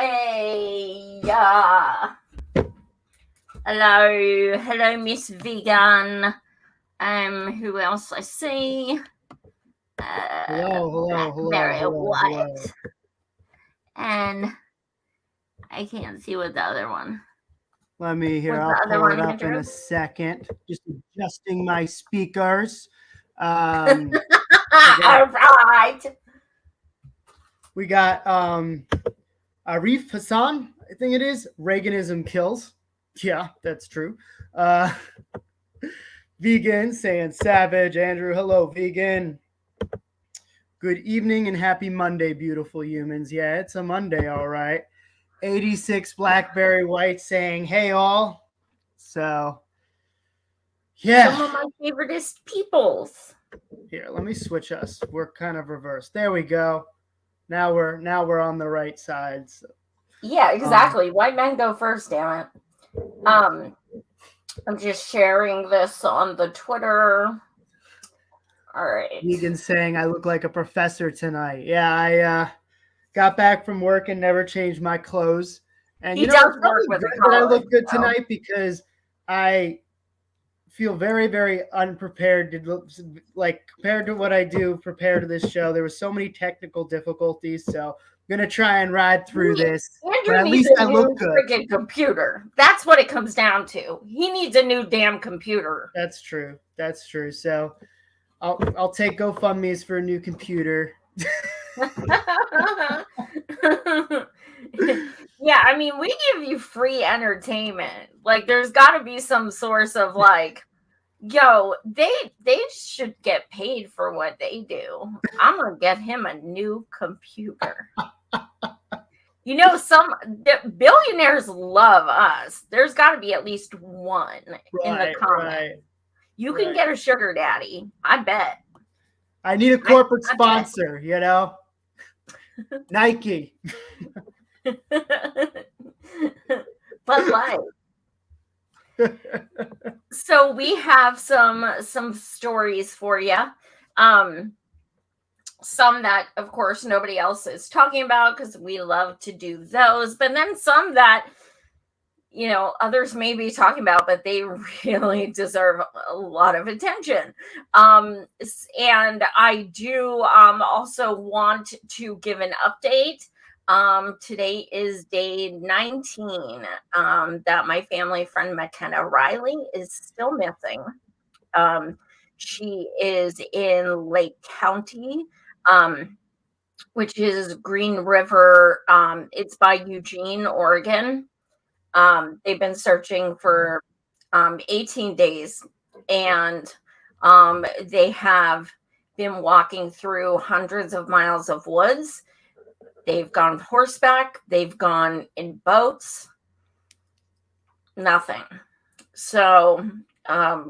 Hey, hello, Miss Vegan. Who else I see? Blackberry White. And I can't see what the other one. Let me hear. I'll pull it up in a second. Just adjusting my speakers. All right. We got Arif Hassan, I think it is. Reaganism kills. Yeah, that's true. Vegan saying savage. Andrew, hello, vegan. Good evening and happy Monday, beautiful humans. Yeah, it's a Monday, all right. 86 Blackberry White saying, hey, all. So, yeah. Some of my favoriteest peoples. Here, let me switch us. We're kind of reversed. There we go. Now we're on the right side. So. Yeah, exactly. White men go first, damn it. I'm just sharing this on the Twitter. All right. Vegan saying I look like a professor tonight. Yeah, I got back from work and never changed my clothes. And he does work with good that I look good tonight because I feel very, very unprepared to look, like compared to what I do prepare to this show. There were so many technical difficulties, so I'm gonna try and ride through this. Andrew but at least I look good. Freaking computer. That's what it comes down to. He needs a new damn computer. That's true. That's true. So I'll take GoFundMe's for a new computer. Yeah, I mean, we give you free entertainment. Like, there's got to be some source of like, yo, they should get paid for what they do. I'm gonna get him a new computer. You know, some billionaires love us. There's got to be at least one in the comments. Right. You can get a sugar daddy. I bet. I need a corporate sponsor, you know? Nike. But like, so we have some stories for you. Some that, of course, nobody else is talking about because we love to do those. But then some that, you know, others may be talking about, but they really deserve a lot of attention. And I do also want to give an update. Today is day 19 that my family friend McKenna Riley is still missing. She is in Lake County, which is Green River. It's by Eugene, Oregon. They've been searching for 18 days, and they have been walking through hundreds of miles of woods. They've gone horseback. They've gone in boats. Nothing. So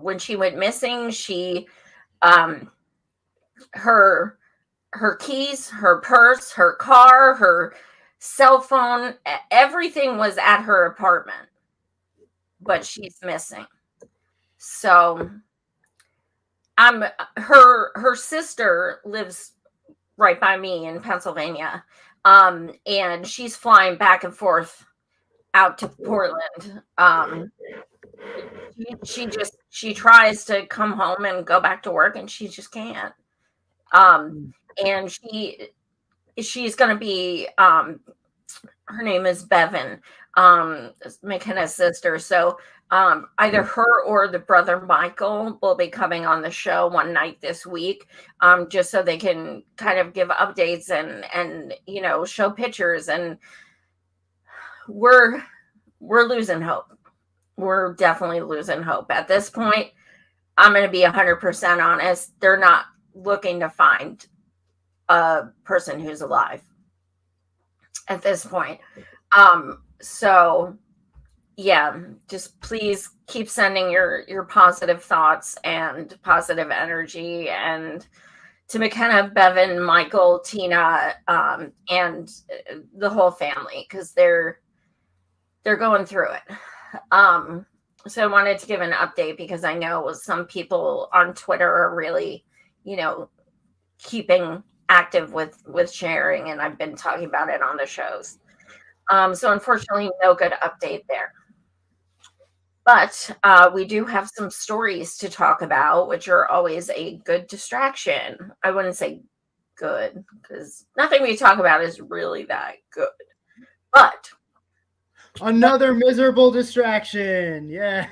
when she went missing, she her keys, her purse, her car, her cell phone, everything was at her apartment, but she's missing. So her sister lives right by me in Pennsylvania, and she's flying back and forth out to Portland. She tries to come home and go back to work, and she just can't. And she's going to be, her name is Bevan, McKenna's sister. So either her or the brother Michael will be coming on the show one night this week, just so they can kind of give updates and you know, show pictures. And we're losing hope. We're definitely losing hope at this point. I'm going to be 100% honest. They're not looking to find a person who's alive at this point. So yeah, just please keep sending your positive thoughts and positive energy, and to McKenna, Bevan, Michael, Tina, and the whole family, because they're going through it. So I wanted to give an update because I know some people on Twitter are really, you know, keeping active with sharing, and I've been talking about it on the shows. So unfortunately, no good update there. But we do have some stories to talk about, which are always a good distraction. I wouldn't say good, because nothing we talk about is really that good. But Another miserable distraction. Yeah.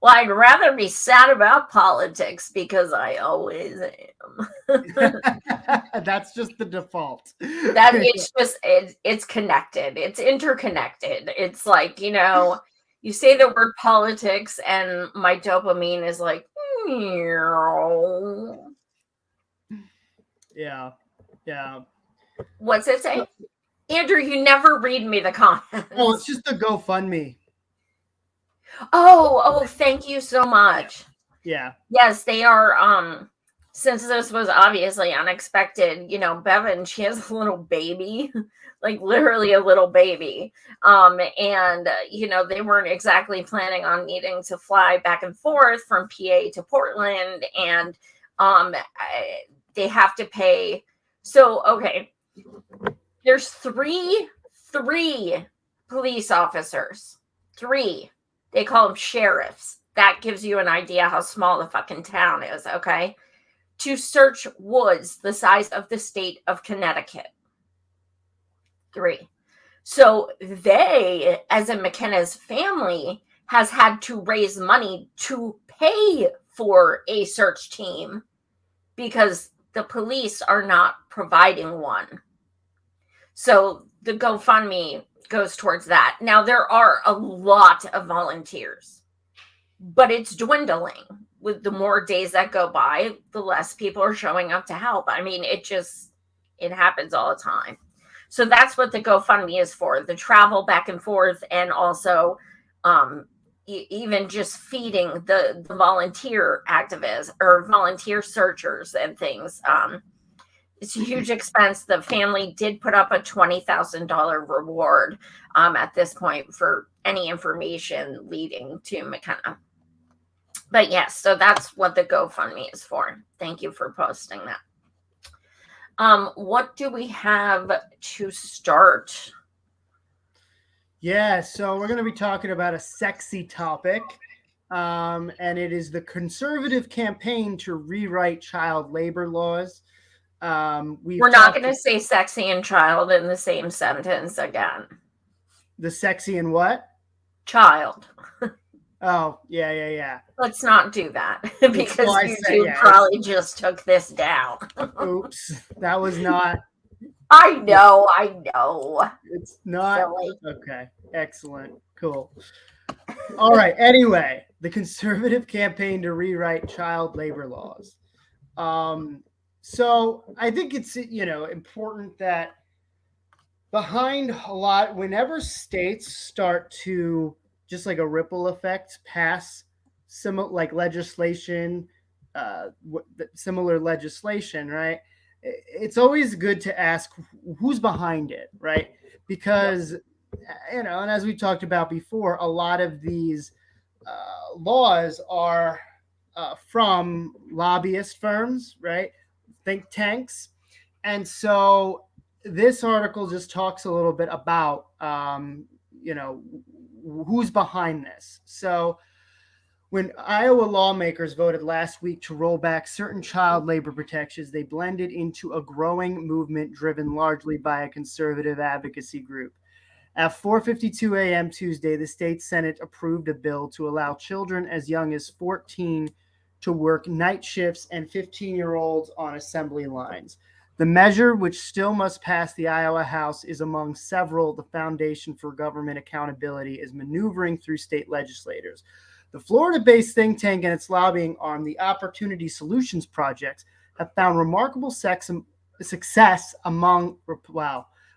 well, I'd rather be sad about politics because I always am. That's just the default. That it's connected. It's interconnected. It's like, you say the word politics and my dopamine is like, meow. Yeah. Yeah. What's it say? Andrew, you never read me the comments. Oh, it's just the GoFundMe. Oh, thank you so much. Yeah. Yes, they are. Since this was obviously unexpected, Bevan, she has a little baby, like literally a little baby. And they weren't exactly planning on needing to fly back and forth from PA to Portland, and they have to pay. So, okay, there's three police officers. Three. They call them sheriffs. That gives you an idea how small the fucking town is, okay? To search woods the size of the state of Connecticut. 3. So they, as in McKenna's family, has had to raise money to pay for a search team because the police are not providing one. So the GoFundMe goes towards that. Now, there are a lot of volunteers, but it's dwindling. With the more days that go by, the less people are showing up to help. I mean, it happens all the time. So that's what the GoFundMe is for, the travel back and forth, and also even just feeding the volunteer activists or volunteer searchers and things. It's a huge expense. The family did put up a $20,000 reward at this point for any information leading to McKenna. But yes, so that's what the GoFundMe is for. Thank you for posting that. What do we have to start? Yeah, so we're going to be talking about a sexy topic, and it is the conservative campaign to rewrite child labor laws. We're not going to say sexy and child in the same sentence again. The sexy and what? Child. Oh, yeah. Let's not do that because YouTube probably just took this down. Oops, that was not. I know. It's not. Silly. Okay, excellent. Cool. All right, anyway, the conservative campaign to rewrite child labor laws. So I think it's, important that behind a lot, whenever states start to just like a ripple effect pass similar legislation, similar legislation, right? It's always good to ask who's behind it, right? Because, and as we talked about before, a lot of these laws are from lobbyist firms, right? Think tanks. And so this article just talks a little bit about, who's behind this. So when Iowa lawmakers voted last week to roll back certain child labor protections, they blended into a growing movement driven largely by a conservative advocacy group. At 4:52 a.m. Tuesday, the state Senate approved a bill to allow children as young as 14 to work night shifts and 15-year-olds on assembly lines. The measure, which still must pass the Iowa House, is among several the Foundation for Government Accountability is maneuvering through state legislators. The Florida-based think tank and its lobbying arm, the Opportunity Solutions Project, have found remarkable success among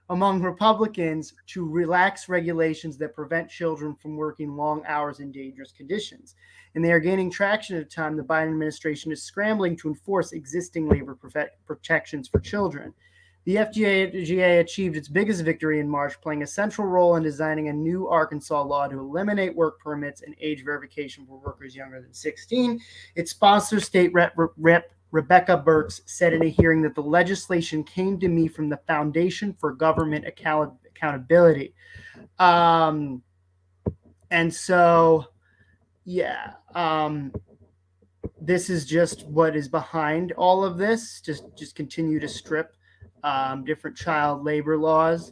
Republicans to relax regulations that prevent children from working long hours in dangerous conditions. And they are gaining traction at a time the Biden administration is scrambling to enforce existing labor protections for children. The FGA achieved its biggest victory in March, playing a central role in designing a new Arkansas law to eliminate work permits and age verification for workers younger than 16. Its sponsor, State Rep Rebecca Burks, said in a hearing that the legislation came to me from the Foundation for Government accountability. And so, yeah, this is just what is behind all of this. Just continue to strip different child labor laws.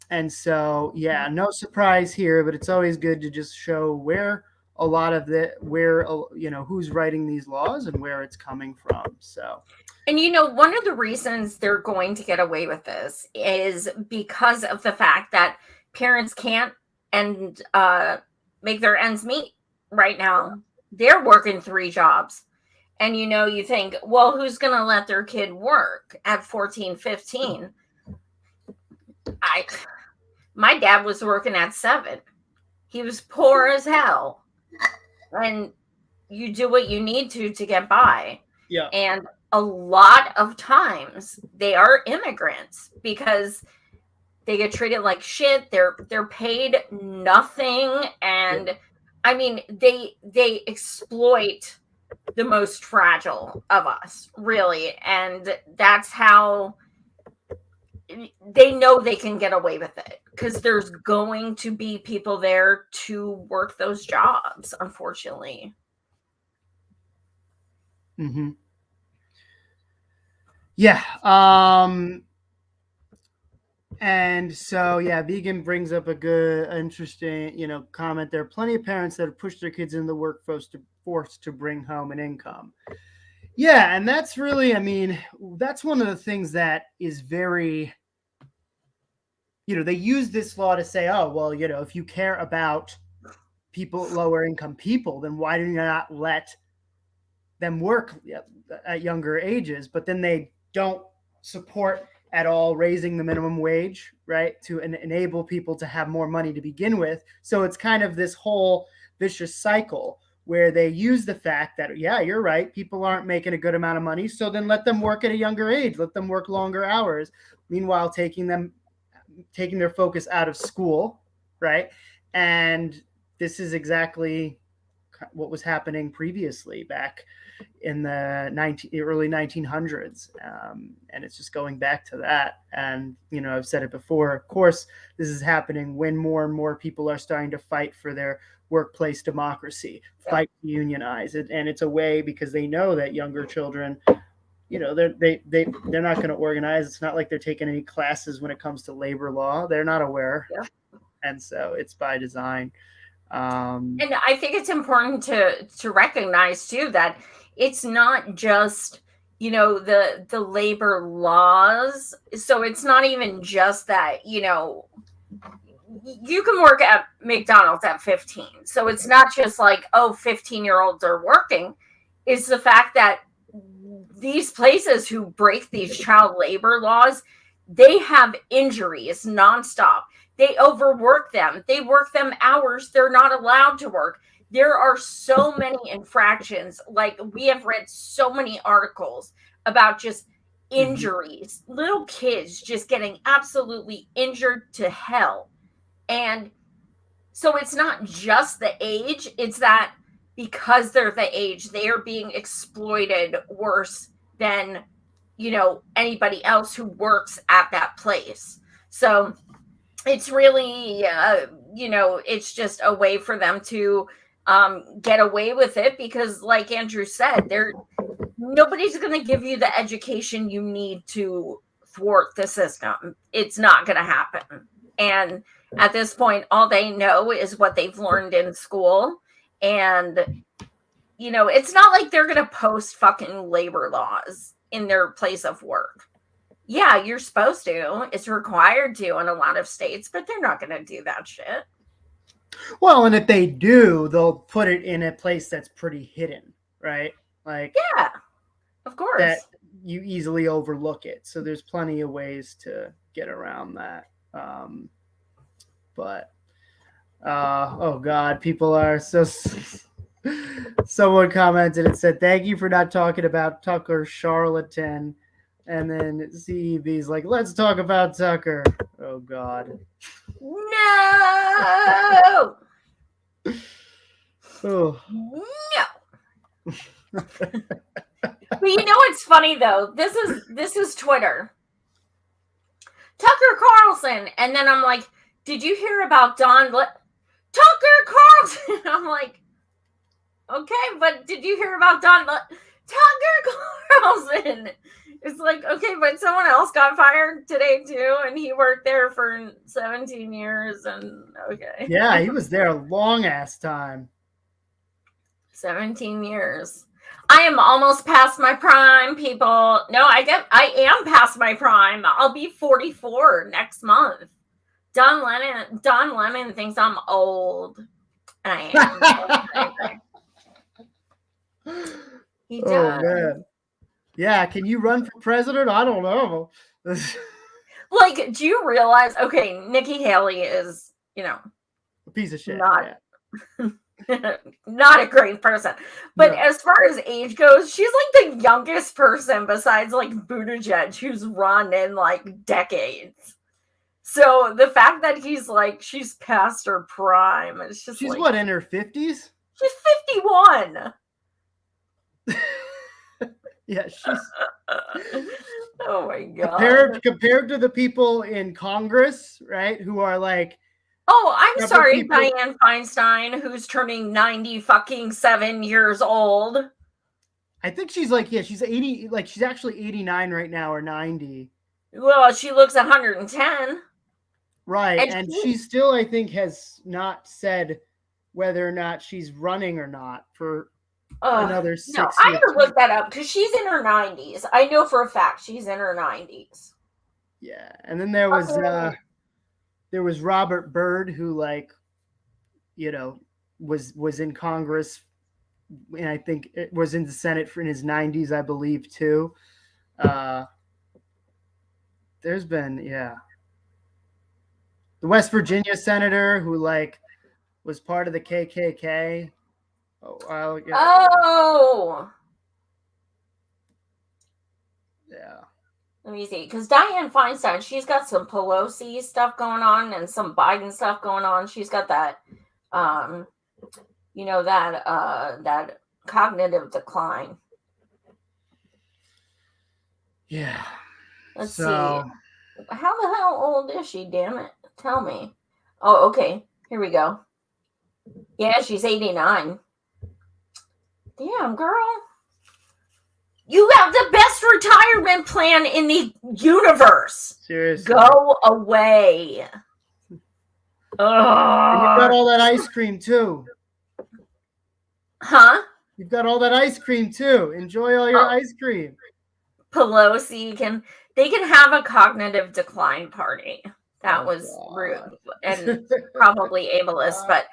And so, yeah, no surprise here, but it's always good to just show where a lot of who's writing these laws and where it's coming from. So, and one of the reasons they're going to get away with this is because of the fact that parents can't and make their ends meet right now. They're working 3 jobs. And you think, well, who's going to let their kid work at 14, 15? My dad was working at 7. He was poor as hell. And you do what you need to get by. yeah. And a lot of times they are immigrants because they get treated like shit. They're paid nothing. And I mean, they exploit the most fragile of us, really. And that's how they know they can get away with it, because there's going to be people there to work those jobs, unfortunately. Mm-hmm. Yeah. And so, yeah, Vegan brings up a good, interesting, comment. There are plenty of parents that have pushed their kids in the workforce to bring home an income. Yeah, and that's really, I mean, that's one of the things that is very, they use this law to say, oh, well, if you care about people, lower income people, then why do you not let them work at younger ages? But then they don't support at all raising the minimum wage, right, to enable people to have more money to begin with. So it's kind of this whole vicious cycle where they use the fact that, yeah, you're right, people aren't making a good amount of money, so then let them work at a younger age, let them work longer hours, meanwhile taking their focus out of school, right? And this is exactly what was happening previously back in the early 1900s, and it's just going back to that. And I've said it before, of course this is happening when more and more people are starting to fight for their workplace democracy, fight to unionize it. And it's a way, because they know that younger children, they're not going to organize. It's not like they're taking any classes when it comes to labor law. They're not aware. And so it's by design. And I think it's important to recognize too that it's not just the labor laws. So it's not even just that you can work at McDonald's at 15. So it's not just like, oh, 15-year-olds are working. It's the fact that these places who break these child labor laws, they have injuries nonstop. They overwork them. They work them hours they're not allowed to work. There are so many infractions. Like, we have read so many articles about just injuries, little kids just getting absolutely injured to hell. And so it's not just the age, it's that because they're the age, they are being exploited worse than anybody else who works at that place. So it's really it's just a way for them to get away with it, because like Andrew said, nobody's going to give you the education you need to thwart the system. It's not going to happen. And at this point, all they know is what they've learned in school. And it's not like they're going to post fucking labor laws in their place of work. Yeah, you're supposed to. It's required to in a lot of states, but they're not going to do that shit. Well, and if they do, they'll put it in a place that's pretty hidden, right? Like, yeah, of course. That you easily overlook it. So there's plenty of ways to get around that. But oh God, people are so. Someone commented and said, "Thank you for not talking about Tucker, charlatan." And then CEB's like, "Let's talk about Tucker." Oh God. No. Oh. No. But what's funny though? This is Twitter. Tucker Carlson. And then I'm like, did you hear about Tucker Carlson? I'm like, okay, but did you hear about Tucker Carlson? It's like, okay, but someone else got fired today too, and he worked there for 17 years, and okay. Yeah, he was there a long ass time. 17 years. I am almost past my prime, people. No, I am past my prime. I'll be 44 next month. Don Lemon thinks I'm old. I am. He does. Oh man. Yeah, can you run for president? I don't know. Like, do you realize, okay, Nikki Haley is, a piece of shit. Not a great person. But as far as age goes, she's like the youngest person besides like Buttigieg who's run in like decades. So the fact that he's like, she's past her prime, it's just she's like, what, in her 50s? She's 51. Yeah, she's oh my god. Compared to the people in Congress, right, who are like, oh, I'm sorry, Dianne Feinstein, who's turning 97 years old. I think she's like, yeah, she's 80, like she's actually 89 right now or 90. Well, she looks 110. Right, and she still, I think, has not said whether or not she's running or not for another 6 years. I had to look that up because she's in her 90s. I know for a fact she's in her 90s. Yeah, and then there was Robert Byrd, who like, was in Congress, and I think it was in the Senate in his 90s, I believe, too. There's been, the West Virginia senator who like was part of the KKK. Oh. Yeah. Let me see, because Dianne Feinstein, she's got some Pelosi stuff going on and some Biden stuff going on. She's got that, that cognitive decline. Yeah. Let's see. How the hell old is she? Damn it! Tell me. Oh, okay. Here we go. Yeah, she's 89. Damn, girl. You have the best retirement plan in the universe. Seriously. Go away. And you've got all that ice cream too. Huh? You've got all that ice cream too. Enjoy all your ice cream. Pelosi they can have a cognitive decline party. That was rude and probably ableist, but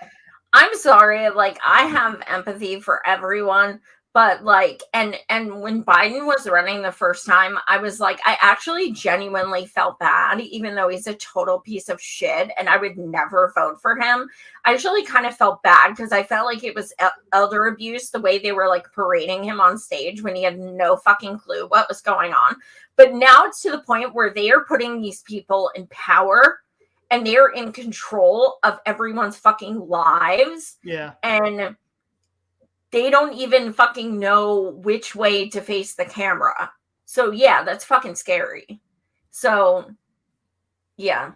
I'm sorry. Like, I have empathy for everyone, but like, and when Biden was running the first time, I was like, I actually genuinely felt bad, even though he's a total piece of shit and I would never vote for him. I actually kind of felt bad because I felt like it was elder abuse, the way they were like parading him on stage when he had no fucking clue what was going on. But now it's to the point where they are putting these people in power and they're in control of everyone's fucking lives. Yeah. And they don't even fucking know which way to face the camera. So yeah, that's fucking scary. So yeah.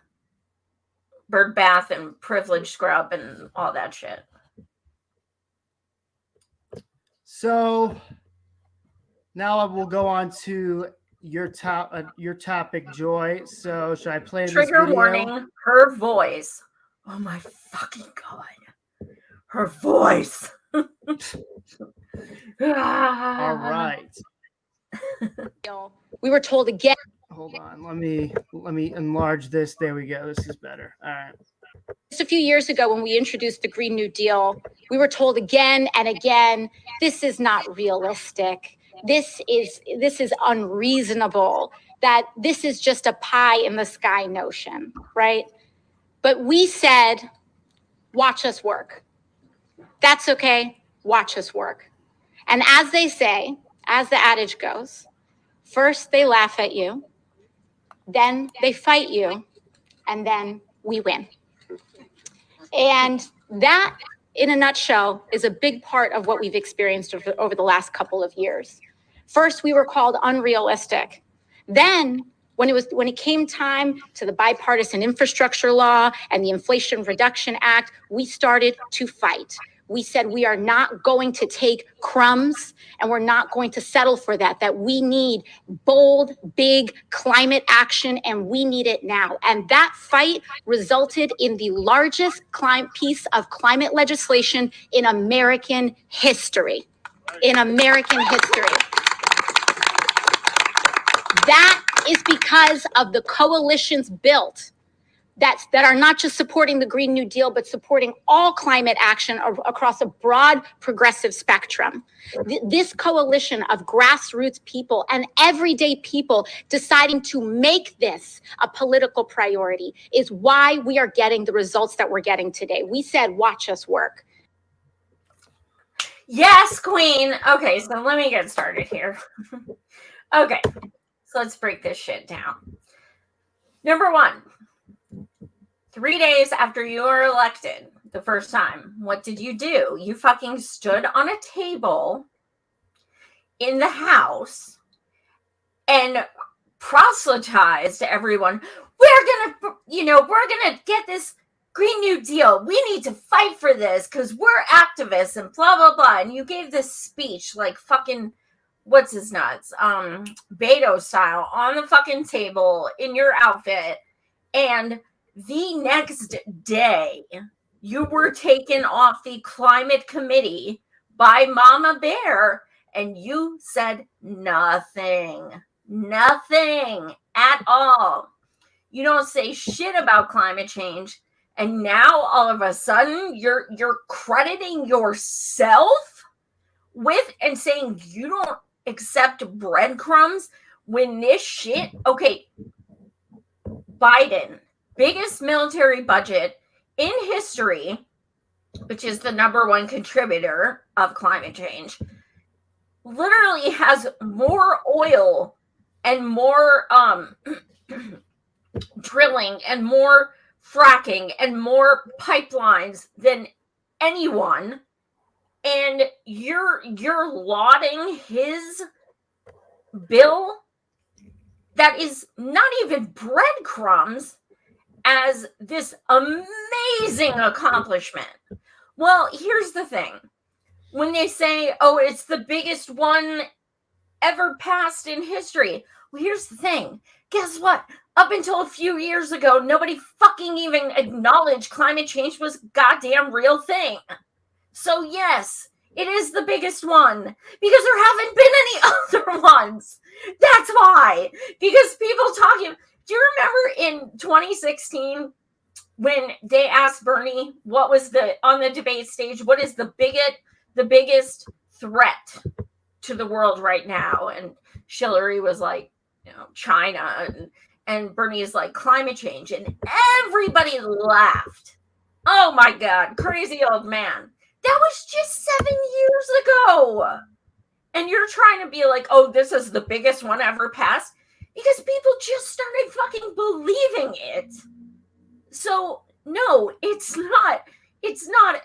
Bird bath and privilege scrub and all that shit. So now I will go on to your topic, Joy. So should I play this Trigger video? warning, her voice. Oh my fucking god. Her voice. All right. We were told again. Hold on. Let me enlarge this. There we go. This is better. All right. Just a few years ago when we introduced the Green New Deal, we were told again and again, this is not realistic. This is unreasonable, that this is just a pie in the sky notion, right? But we said, watch us work. That's okay. Watch us work. And as they say, as the adage goes, first they laugh at you, then they fight you, and then we win. And that, in a nutshell, is a big part of what we've experienced over the last couple of years. First, we were called unrealistic. Then When it came time to the bipartisan infrastructure law and the Inflation Reduction Act, we started to fight. We said we are not going to take crumbs and we're not going to settle for that we need bold, big climate action and we need it now. And that fight resulted in the largest piece of climate legislation in American history. In American history. That is because of the coalitions built that are not just supporting the Green New Deal, but supporting all climate action across a broad progressive spectrum. This coalition of grassroots people and everyday people deciding to make this a political priority is why we are getting the results that we're getting today. We said, watch us work. Yes, Queen. Okay, so let me get started here. Okay, so let's break this shit down. Number one, 3 days after you were elected the first time, what did you do? You fucking stood on a table in the House and proselytized to everyone. We're gonna get this Green New Deal. We need to fight for this because we're activists and blah, blah, blah. And you gave this speech like fucking, what's his nuts? Beto style on the fucking table in your outfit. And the next day, you were taken off the climate committee by Mama Bear, and you said nothing at all. You don't say shit about climate change, and now all of a sudden you're crediting yourself with and saying you don't accept breadcrumbs when this shit. Okay, Biden, biggest military budget in history, which is the number one contributor of climate change, literally has more oil and more drilling and more fracking and more pipelines than anyone, and you're lauding his bill that is not even breadcrumbs as this amazing accomplishment. Well, here's the thing. When they say, oh, it's the biggest one ever passed in history. Well, here's the thing. Guess what? Up until a few years ago, nobody fucking even acknowledged climate change was a goddamn real thing. So yes, it is the biggest one because there haven't been any other ones. That's why. Because people talking. Do you remember in 2016 when they asked Bernie what was on the debate stage, what is the biggest threat to the world right now? And Hillary was like, China, and Bernie is like climate change, and everybody laughed. Oh my God, crazy old man. That was just 7 years ago. And you're trying to be like, oh, this is the biggest one ever passed. Because people just started fucking believing it. So, no, it's not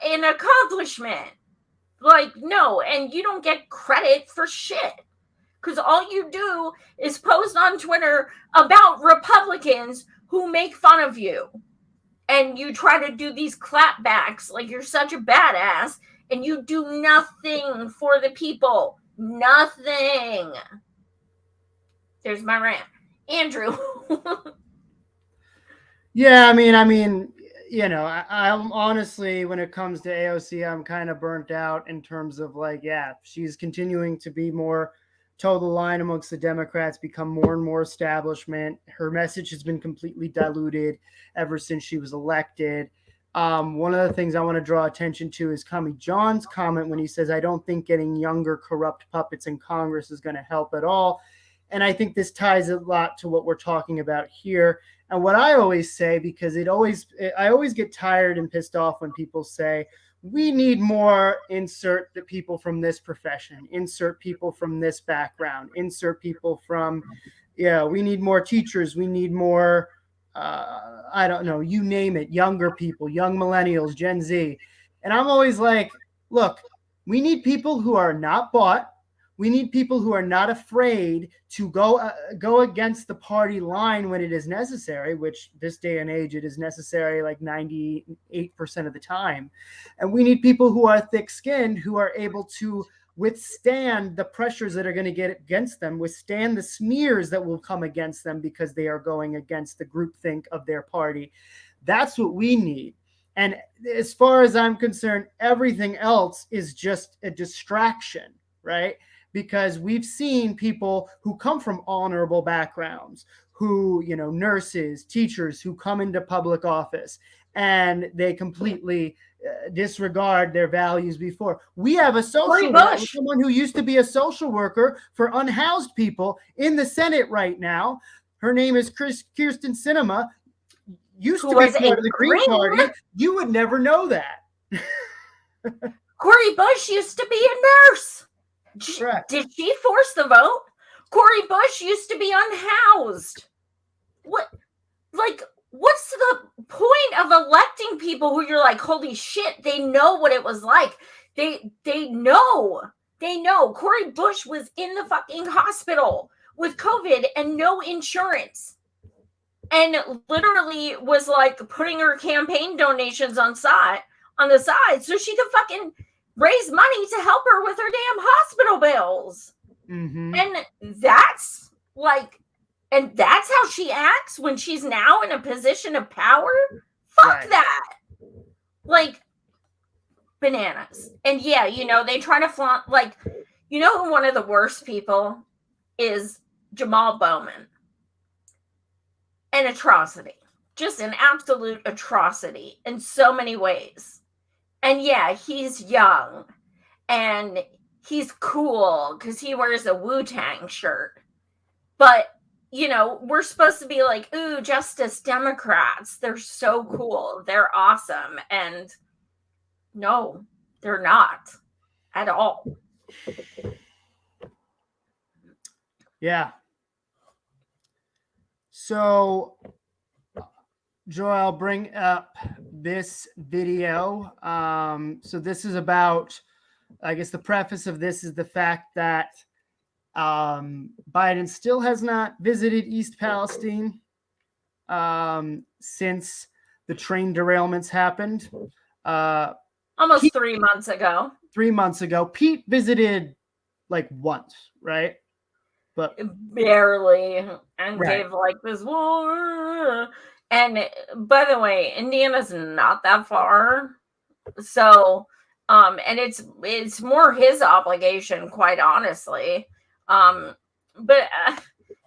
an accomplishment. Like, no, and you don't get credit for shit. Because all you do is post on Twitter about Republicans who make fun of you. And you try to do these clapbacks like you're such a badass. And you do nothing for the people. Nothing. There's my rant. Andrew. Yeah, I mean, I'm honestly, when it comes to AOC, I'm kind of burnt out in terms of like, yeah, she's continuing to be more toe the line amongst the Democrats, become more and more establishment. Her message has been completely diluted ever since she was elected. One of the things I want to draw attention to is Tommy John's comment when he says, I don't think getting younger corrupt puppets in Congress is going to help at all. And I think this ties a lot to what we're talking about here. And what I always say, because I always get tired and pissed off when people say, we need more, insert the people from this profession, insert people from this background, insert people from, we need more teachers. We need more, I don't know, you name it, younger people, young millennials, Gen Z. And I'm always like, look, we need people who are not bought, We need people who are not afraid to go against the party line when it is necessary, which this day and age, it is necessary like 98% of the time. And we need people who are thick-skinned, who are able to withstand the pressures that are going to get against them, withstand the smears that will come against them because they are going against the groupthink of their party. That's what we need. And as far as I'm concerned, everything else is just a distraction, right? Because we've seen people who come from honorable backgrounds, who, nurses, teachers, who come into public office and they completely disregard their values before. We have a social worker, someone who used to be a social worker for unhoused people in the Senate right now. Her name is Kirsten Sinema. Used to be part of the Green Party. You would never know that. Cori Bush used to be a nurse. Correct. Did she force the vote? Cori Bush used to be unhoused. What's the point of electing people who you're like, holy shit, they know what it was like. They know. Cori Bush was in the fucking hospital with COVID and no insurance. And literally was like putting her campaign donations on the side so she could fucking raise money to help her with her damn hospital bills. Mm-hmm. And that's how she acts when she's now in a position of power. Fuck that. Like, bananas. And yeah, they try to flaunt, who one of the worst people is? Jamal Bowman. An atrocity. Just an absolute atrocity in so many ways. And yeah, he's young and he's cool because he wears a Wu-Tang shirt. But, we're supposed to be like, ooh, Justice Democrats. They're so cool. They're awesome. And no, they're not at all. Yeah. So, Joy, I'll bring up this video. So this is about, I guess the preface of this is the fact that Biden still has not visited East Palestine since the train derailments happened. Almost 3 months ago. 3 months ago. Pete visited like once, right? But barely, and gave like this war. And by the way, Indiana's not that far, so and it's more his obligation, quite honestly. But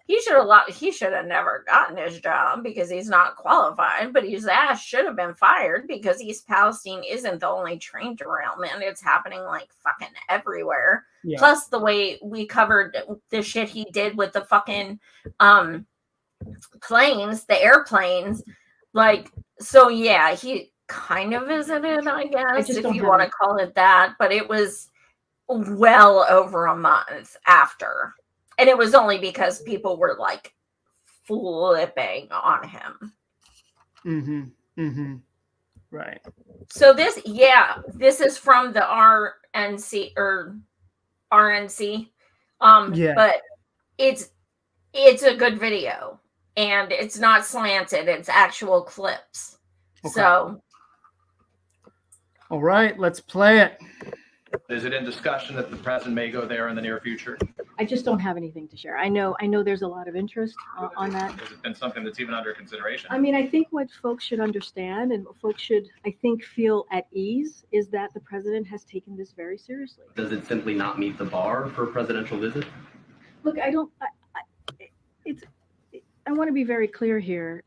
he should have never gotten his job because he's not qualified. But his ass should have been fired because East Palestine isn't the only train derailment; it's happening like fucking everywhere. Yeah. Plus, the way we covered the shit he did with the fucking planes, the airplanes, so yeah, he kind of visited, I guess, if you want to call it that, but it was well over a month after, and it was only because people were like flipping on him. Right. So this is from the RNC. But it's a good video and it's not slanted, it's actual clips. Okay. So all right, let's play it. Is it in discussion that the president may go there in the near future? I just don't have anything to share. I know there's a lot of interest on that. Has it been something that's even under consideration? I mean, I think what folks should understand and what folks should, I think, feel at ease is that the president has taken this very seriously. Does it simply not meet the bar for a presidential visit? Look, I want to be very clear here.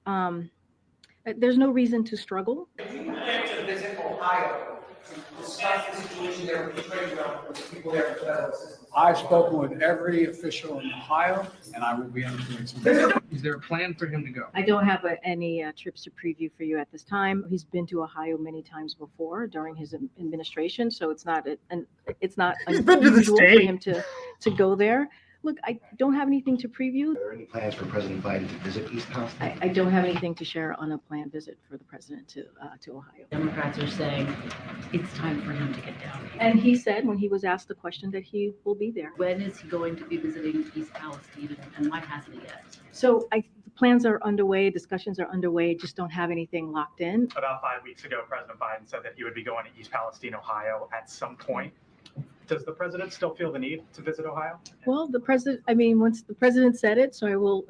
There's no reason to struggle. You plan to visit Ohio to discuss the situation there with the trade with people there for federal assistance? I've spoken with every official in Ohio, and I will be interviewing some. Is there a plan for him to go? I don't have any trips to preview for you at this time. He's been to Ohio many times before during his administration, so it's not He's been to the state for him to go there. Look, I don't have anything to preview. Are there any plans for President Biden to visit East Palestine? I don't have anything to share on a planned visit for the president to Ohio. Democrats are saying it's time for him to get down. And he said, when he was asked the question, that he will be there. When is he going to be visiting East Palestine, and why hasn't he yet? So the plans are underway, discussions are underway, just don't have anything locked in. About 5 weeks ago, President Biden said that he would be going to East Palestine, Ohio at some point. Does the president still feel the need to visit Ohio? Well, once the president said it, so I will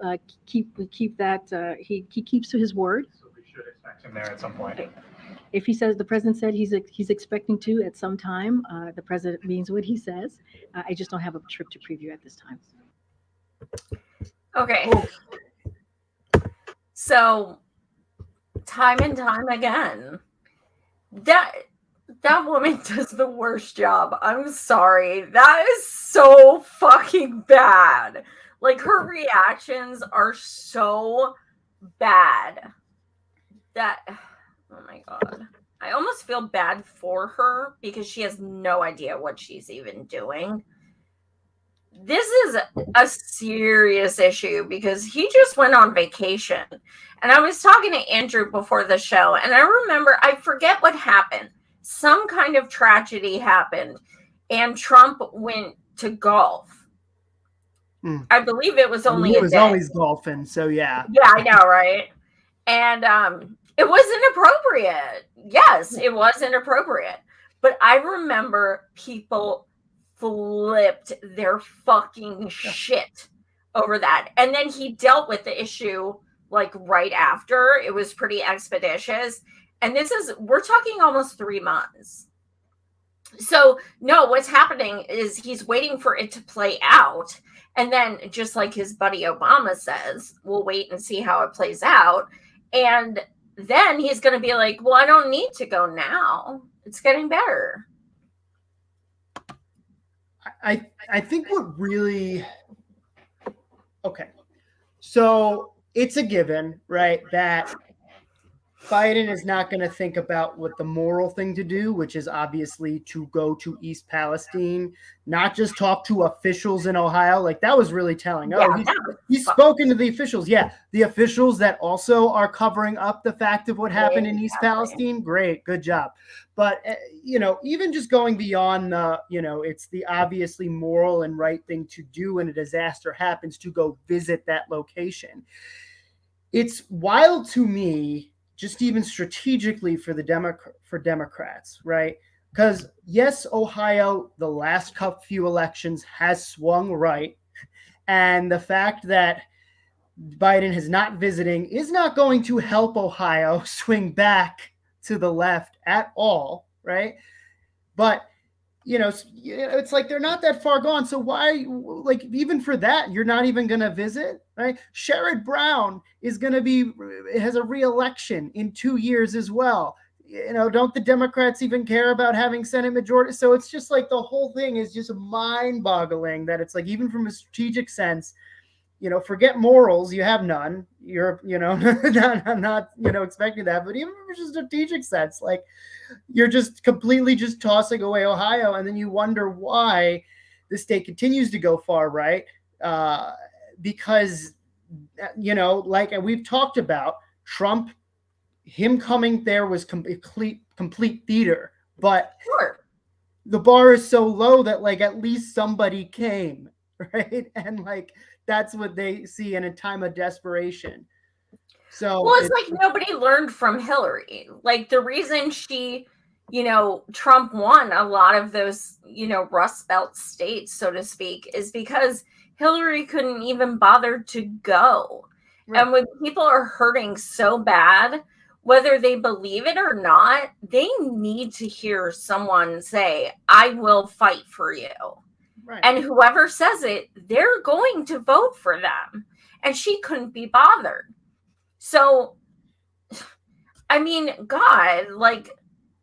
keep that, he keeps to his word. So we should expect him there at some point. If he says, the president said he's expecting to at some time, the president means what he says. I just don't have a trip to preview at this time. Okay. So, time and time again, that woman does the worst job. I'm sorry. That is so fucking bad. Like, her reactions are so bad that, oh my God. I almost feel bad for her because she has no idea what she's even doing. This is a serious issue because he just went on vacation. And I was talking to Andrew before the show, and I remember, I forget what happened. Some kind of tragedy happened, and Trump went to golf. I believe it was only he a was day. always golfing, so yeah. Yeah, I know, right? And it was inappropriate. Yes, it was inappropriate. But I remember people flipped their fucking shit over that. And then he dealt with the issue like right after. It was pretty expeditious. And we're talking almost 3 months. So no, what's happening is he's waiting for it to play out. And then just like his buddy Obama says, we'll wait and see how it plays out. And then he's going to be like, well, I don't need to go now. It's getting better. I think what really, okay, so it's a given, right, that Biden is not going to think about what the moral thing to do, which is obviously to go to East Palestine, not just talk to officials in Ohio. Like, that was really telling. He's spoken to the officials. Yeah, the officials that also are covering up the fact of what happened in East Palestine. Great, good job. But, even just going beyond it's the obviously moral and right thing to do when a disaster happens to go visit that location. It's wild to me, just even strategically for Democrats, right? Because yes, Ohio, the last few elections has swung right. And the fact that Biden is not visiting is not going to help Ohio swing back to the left at all, right? But, it's like they're not that far gone. So why, like, even for that, you're not even going to visit, right? Sherrod Brown has a re-election in 2 years as well. Don't the Democrats even care about having Senate majority? So it's just like the whole thing is just mind-boggling that it's like, even from a strategic sense, forget morals, you have none. You're, I'm not, expecting that, but even from a strategic sense, like, you're just completely just tossing away Ohio. And then you wonder why the state continues to go far right. Because, like we've talked about, Trump, him coming there was complete theater, but the bar is so low that, like, at least somebody came, right? And, like, that's what they see in a time of desperation. So, well, it's like nobody learned from Hillary. Like, the reason she, Trump won a lot of those, Rust Belt states, so to speak, is because Hillary couldn't even bother to go. Right. And when people are hurting so bad, whether they believe it or not, they need to hear someone say, I will fight for you. Right. And whoever says it, they're going to vote for them. And she couldn't be bothered. So, I mean, God, like,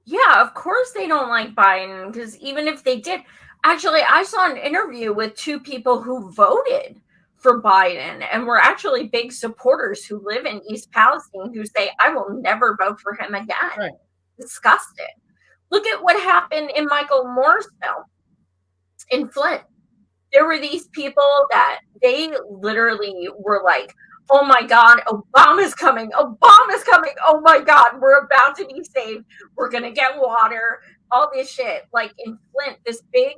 yeah, of course they don't like Biden, because even if they did, actually, I saw an interview with 2 people who voted for Biden and were actually big supporters who live in East Palestine who say, I will never vote for him again. Right. Disgusted. Look at what happened in Michael Moore's film in Flint. there were these people that they literally were like, oh my God, Obama's coming. Obama's coming. Oh my God, we're about to be saved. We're going to get water, all this shit. Like in Flint, this big,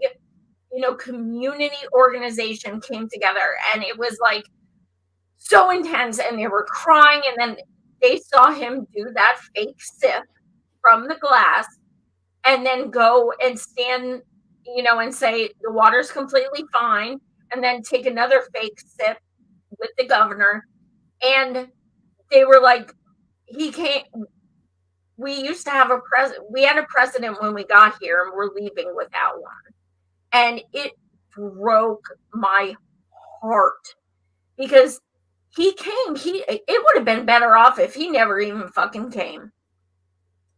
community organization came together, and it was like so intense, and they were crying. And then they saw him do that fake sip from the glass and then go and stand, and say the water's completely fine, and then take another fake sip with the governor. And they were like, he can't. We used to have we had a president when we got here, and we're leaving without one. And it broke my heart because he came. It would have been better off if he never even fucking came,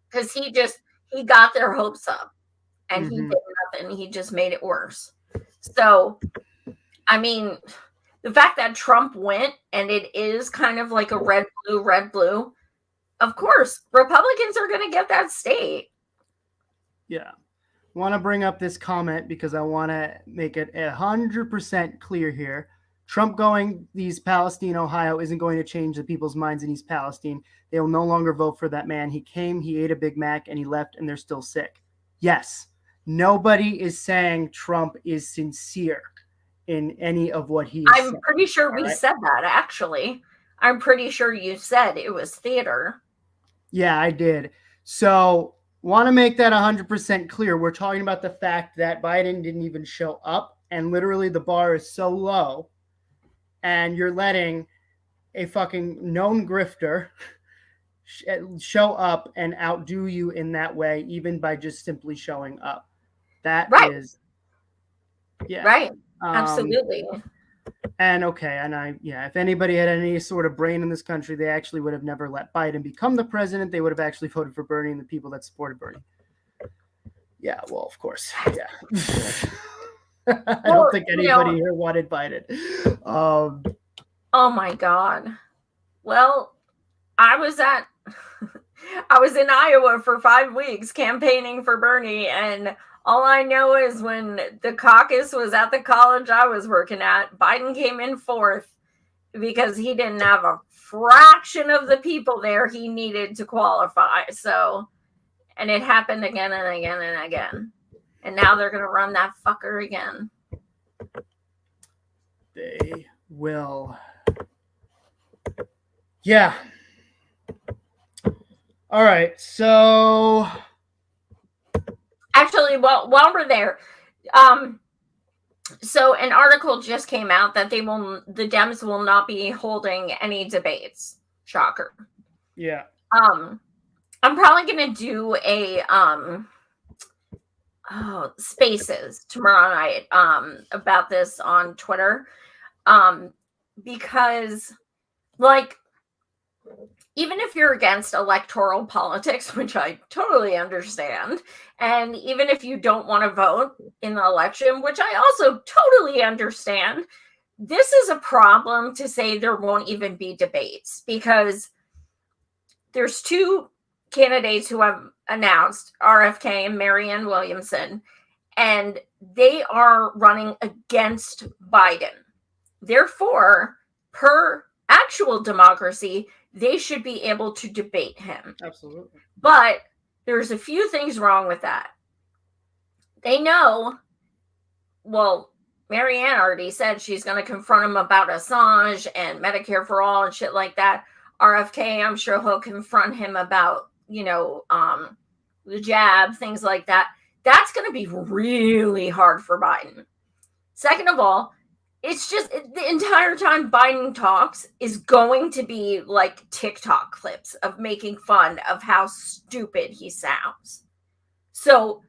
because he got their hopes up, and he did nothing. He just made it worse. So, I mean, the fact that Trump went, and it is kind of like a red, blue, of course, Republicans are going to get that state. Yeah. I want to bring up this comment because I want to make it 100% clear here. Trump going East Palestine, Ohio isn't going to change the people's minds in East Palestine. They will no longer vote for that man. He came, he ate a Big Mac, and he left, and they're still sick. Yes, nobody is saying Trump is sincere in any of what he is I'm saying. pretty sure we said that, actually. I'm pretty sure you said it was theater. Yeah, I did. So, want to make that 100% clear. We're talking about the fact that Biden didn't even show up, and literally the bar is so low, and you're letting a fucking known grifter show up and outdo you in that way, even by just simply showing up. That is, yeah. Right. Absolutely. And if anybody had any sort of brain in this country, they actually would have never let Biden become the president. They would have actually voted for Bernie and the people that supported Bernie. Yeah, well, of course. Yeah. I don't think anybody here wanted Biden. Oh my God. Well, I was in Iowa for 5 weeks campaigning for Bernie, and all I know is when the caucus was at the college I was working at, Biden came in fourth because he didn't have a fraction of the people there he needed to qualify. So, and it happened again and again and again. And now they're going to run that fucker again. They will. Yeah. All right. So actually, while we're there, so an article just came out that the Dems will not be holding any debates. Shocker. Yeah. I'm probably gonna do a spaces tomorrow night about this on Twitter, because like, even if you're against electoral politics, which I totally understand, and even if you don't want to vote in the election, which I also totally understand, this is a problem to say there won't even be debates, because there's two candidates who have announced, RFK and Marianne Williamson, and they are running against Biden. Therefore, per actual democracy, they should be able to debate him. Absolutely. But there's a few things wrong with that. They know, well, Marianne already said she's going to confront him about Assange and Medicare for all and shit like that. RFK, I'm sure he'll confront him about, the jab, things like that. That's going to be really hard for Biden. Second of all, it's just the entire time Biden talks is going to be like TikTok clips of making fun of how stupid he sounds. So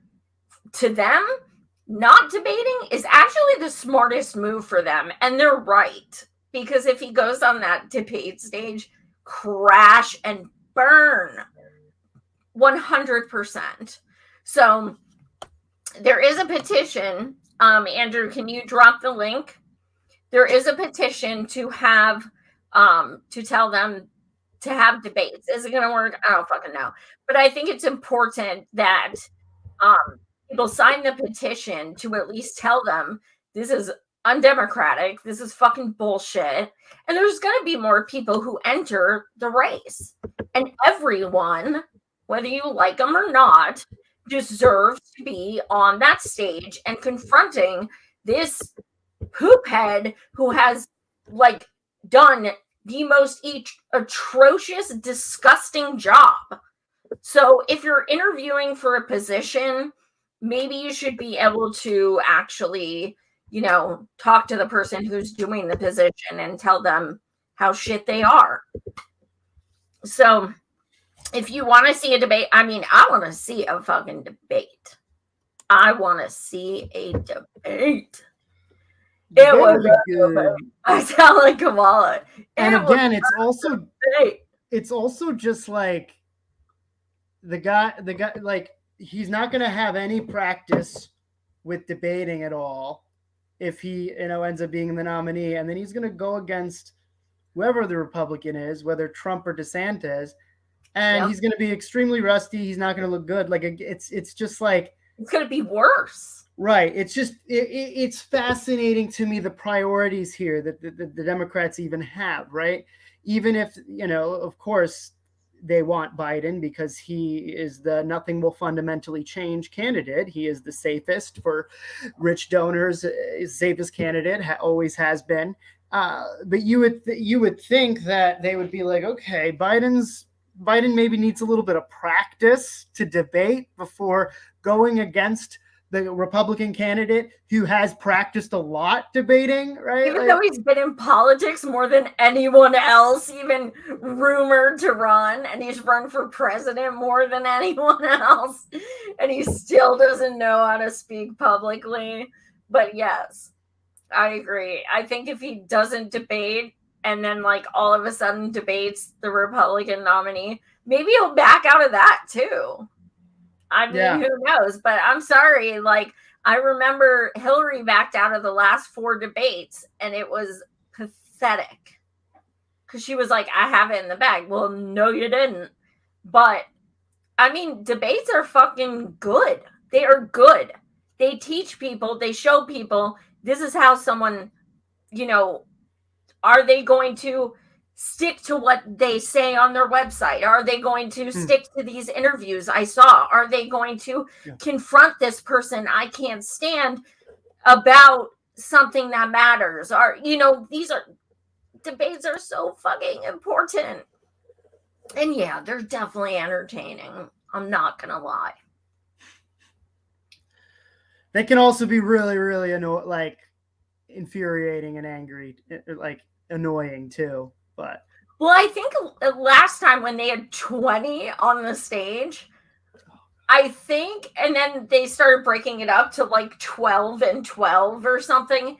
to them, not debating is actually the smartest move for them. And they're right. Because if he goes on that debate stage, crash and burn 100%. So there is a petition. Andrew, can you drop the link? There is a petition to have, to tell them to have debates. Is it going to work? I don't fucking know. But I think it's important that people sign the petition to at least tell them this is undemocratic. This is fucking bullshit. And there's going to be more people who enter the race. And everyone, whether you like them or not, deserves to be on that stage and confronting this poophead who has like done the most atrocious, disgusting job. So if you're interviewing for a position, maybe you should be able to actually, talk to the person who's doing the position and tell them how shit they are. So if you want to see a debate, I want to see a fucking debate. I want to see a debate. It was good. I sound like Kamala. And again, it's also just like the guy, like, he's not going to have any practice with debating at all if he, ends up being the nominee. And then he's going to go against whoever the Republican is, whether Trump or DeSantis. And he's going to be extremely rusty. He's not going to look good. Like, it's just like, it's going to be worse. Right. It's just, it's fascinating to me, the priorities here that the Democrats even have, right? Even if, of course, they want Biden because he is the nothing will fundamentally change candidate. He is the safest for rich donors, safest candidate, always has been. But you would think that they would be like, okay, Biden maybe needs a little bit of practice to debate before going against the Republican candidate who has practiced a lot debating, right? Even though he's been in politics more than anyone else, even rumored to run, and he's run for president more than anyone else, and he still doesn't know how to speak publicly. But yes, I agree. I think if he doesn't debate and then like all of a sudden debates the Republican nominee, maybe he'll back out of that too. I mean, who knows? But I'm sorry. Like, I remember Hillary backed out of the last 4 debates, and it was pathetic. Because she was like, I have it in the bag. Well, no, you didn't. But, I mean, debates are fucking good. They are good. They teach people, they show people, this is how someone, are they going to stick to what they say on their website? Are they going to stick to these interviews I saw? Are they going to confront this person I can't stand about something that matters? These debates are so fucking important. And yeah, they're definitely entertaining. I'm not gonna lie. They can also be really, really infuriating and angry, like annoying too. But I think last time when they had 20 on the stage, and then they started breaking it up to like 12 and 12 or something.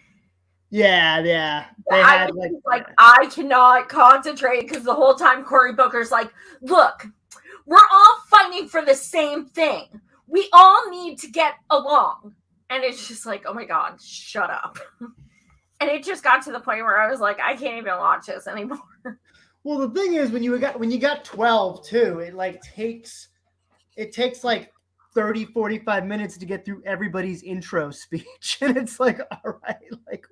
Yeah. They had I cannot concentrate because the whole time Cory Booker's like, look, we're all fighting for the same thing. We all need to get along. And it's just like, oh my God, shut up. And it just got to the point where I was like, I can't even watch this anymore. Well, the thing is, when you got 12 too, it takes like 30, 45 minutes to get through everybody's intro speech. And it's like, all right, like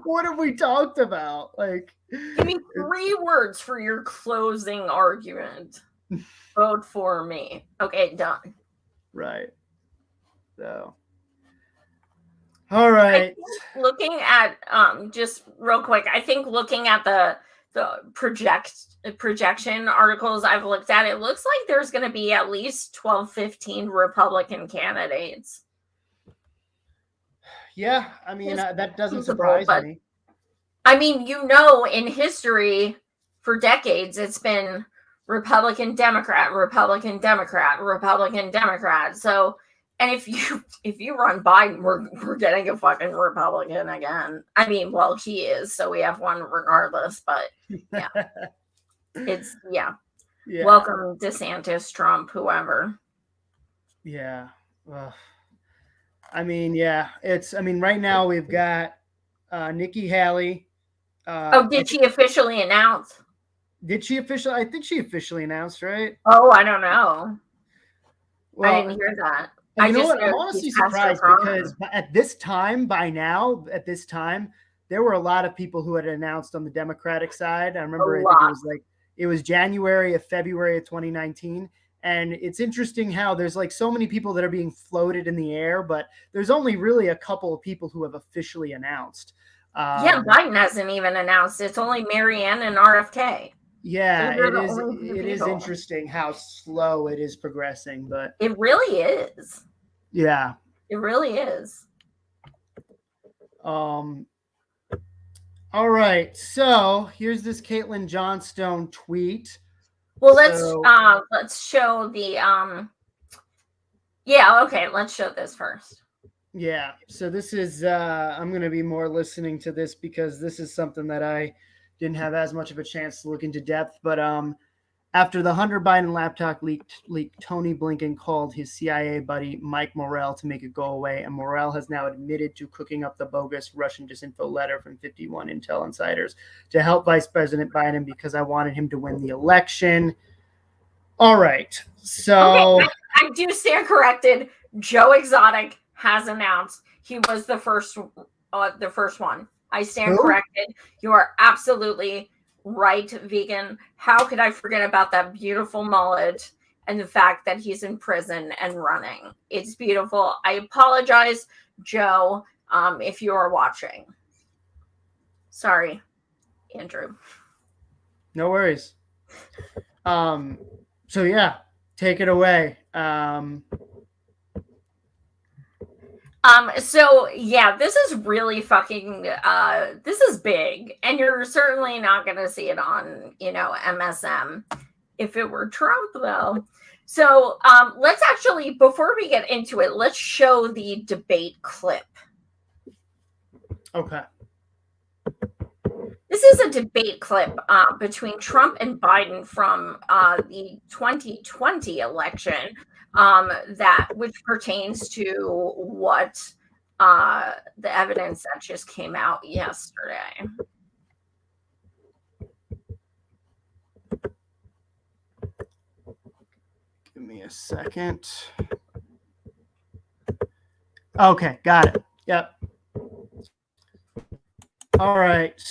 what have we talked about? Like, give me 3 words for your closing argument. Vote for me. Okay, done. Right. So all right. Looking at just real quick, I think looking at the projection articles I've looked at, it looks like there's going to be at least 12, 15 Republican candidates. Yeah, I mean, that doesn't surprise me. I mean, in history, for decades, it's been Republican, Democrat, Republican, Democrat, Republican, Democrat. So, and if you run Biden, we're getting a fucking Republican again. I mean, well, he is, so we have one regardless. But yeah, it's Welcome DeSantis, Trump, whoever. Yeah. I mean, right now we've got Nikki Haley. Did she officially announce? Did she officially? I think she officially announced, right? Oh, I don't know. Well, I didn't hear that. And I you know just what? I'm know honestly he's past surprised the because at this time, there were a lot of people who had announced on the Democratic side. I remember, I think it was January of February of 2019. And it's interesting how there's like so many people that are being floated in the air, but there's only really a couple of people who have officially announced. Yeah, Biden hasn't even announced. It's only Marianne and RFK. Yeah, Those are it the is. only two It is people. interesting how slow it is progressing, but It really is. yeah, It really is. All right, so here's this Caitlin Johnstone tweet. Well, let's show the yeah, okay, let's show this first. Yeah, so this is I'm going to be more listening to this because this is something that I didn't have as much of a chance to look into depth, but after the Hunter Biden laptop leak, Tony Blinken called his CIA buddy Mike Morrell to make it go away, and Morrell has now admitted to cooking up the bogus Russian disinfo letter from 51 intel insiders to help Vice President Biden because I wanted him to win the election. All right, so okay, I do stand corrected. Joe Exotic has announced he was the first one. I stand corrected. You are absolutely right, vegan. How could I forget about that beautiful mullet and the fact that he's in prison and running? It's beautiful. I apologize, Joe, if you are watching. Sorry, Andrew. No worries. So yeah, take it away. So yeah, this is really fucking this is big, and you're certainly not gonna see it on, MSM if it were Trump though. So let's actually, before we get into it, let's show the debate clip. Okay. This is a debate clip between Trump and Biden from the 2020 election, which pertains to what the evidence that just came out yesterday. Give me a second. Okay, got it. Yep. All right.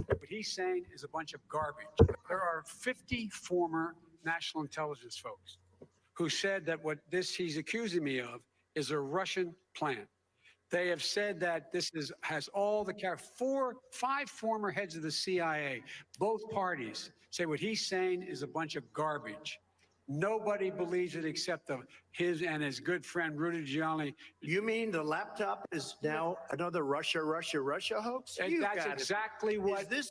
What he's saying is a bunch of garbage. There are 50 former national intelligence folks who said that what he's accusing me of is a Russian plan. They have said that has all the 5 former heads of the CIA, both parties say what he's saying is a bunch of garbage. Nobody believes it except his and his good friend Rudy Giuliani. You mean the laptop is now another Russia hoax? That's exactly what. This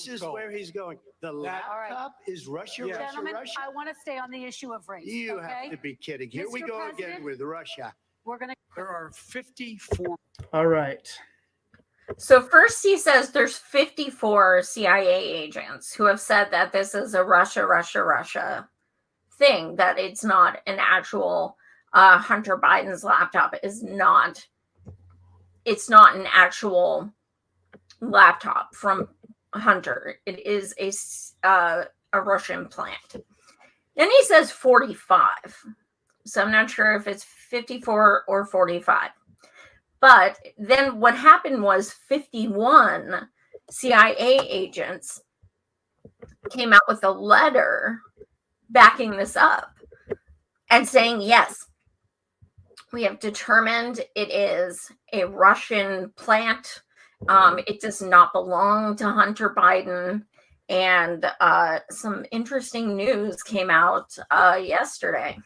is where he's going. The laptop is Russia. Gentlemen, I want to stay on the issue of race. You have to be kidding. Here we go again with Russia. There are 54. All right. So first he says there's 54 CIA agents who have said that this is a Russia thing, that it's not an actual Hunter Biden's laptop it's not an actual laptop from Hunter. It is a Russian plant. Then he says 45. So I'm not sure if it's 54 or 45. But then what happened was 51 CIA agents came out with a letter backing this up and saying, yes, we have determined it is a Russian plant. It does not belong to Hunter Biden. And some interesting news came out yesterday.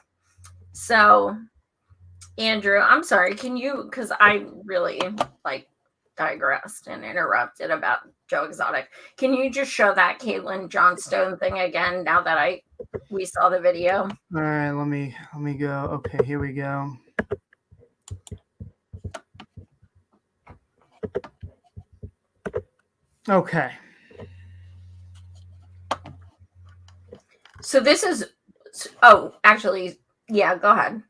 So, Andrew, I'm sorry. Can you, because I really digressed and interrupted about Joe Exotic. Can you just show that Caitlin Johnstone thing again now that we saw the video? All right, let me go. Okay, here we go. Okay. So this is, actually, yeah, go ahead.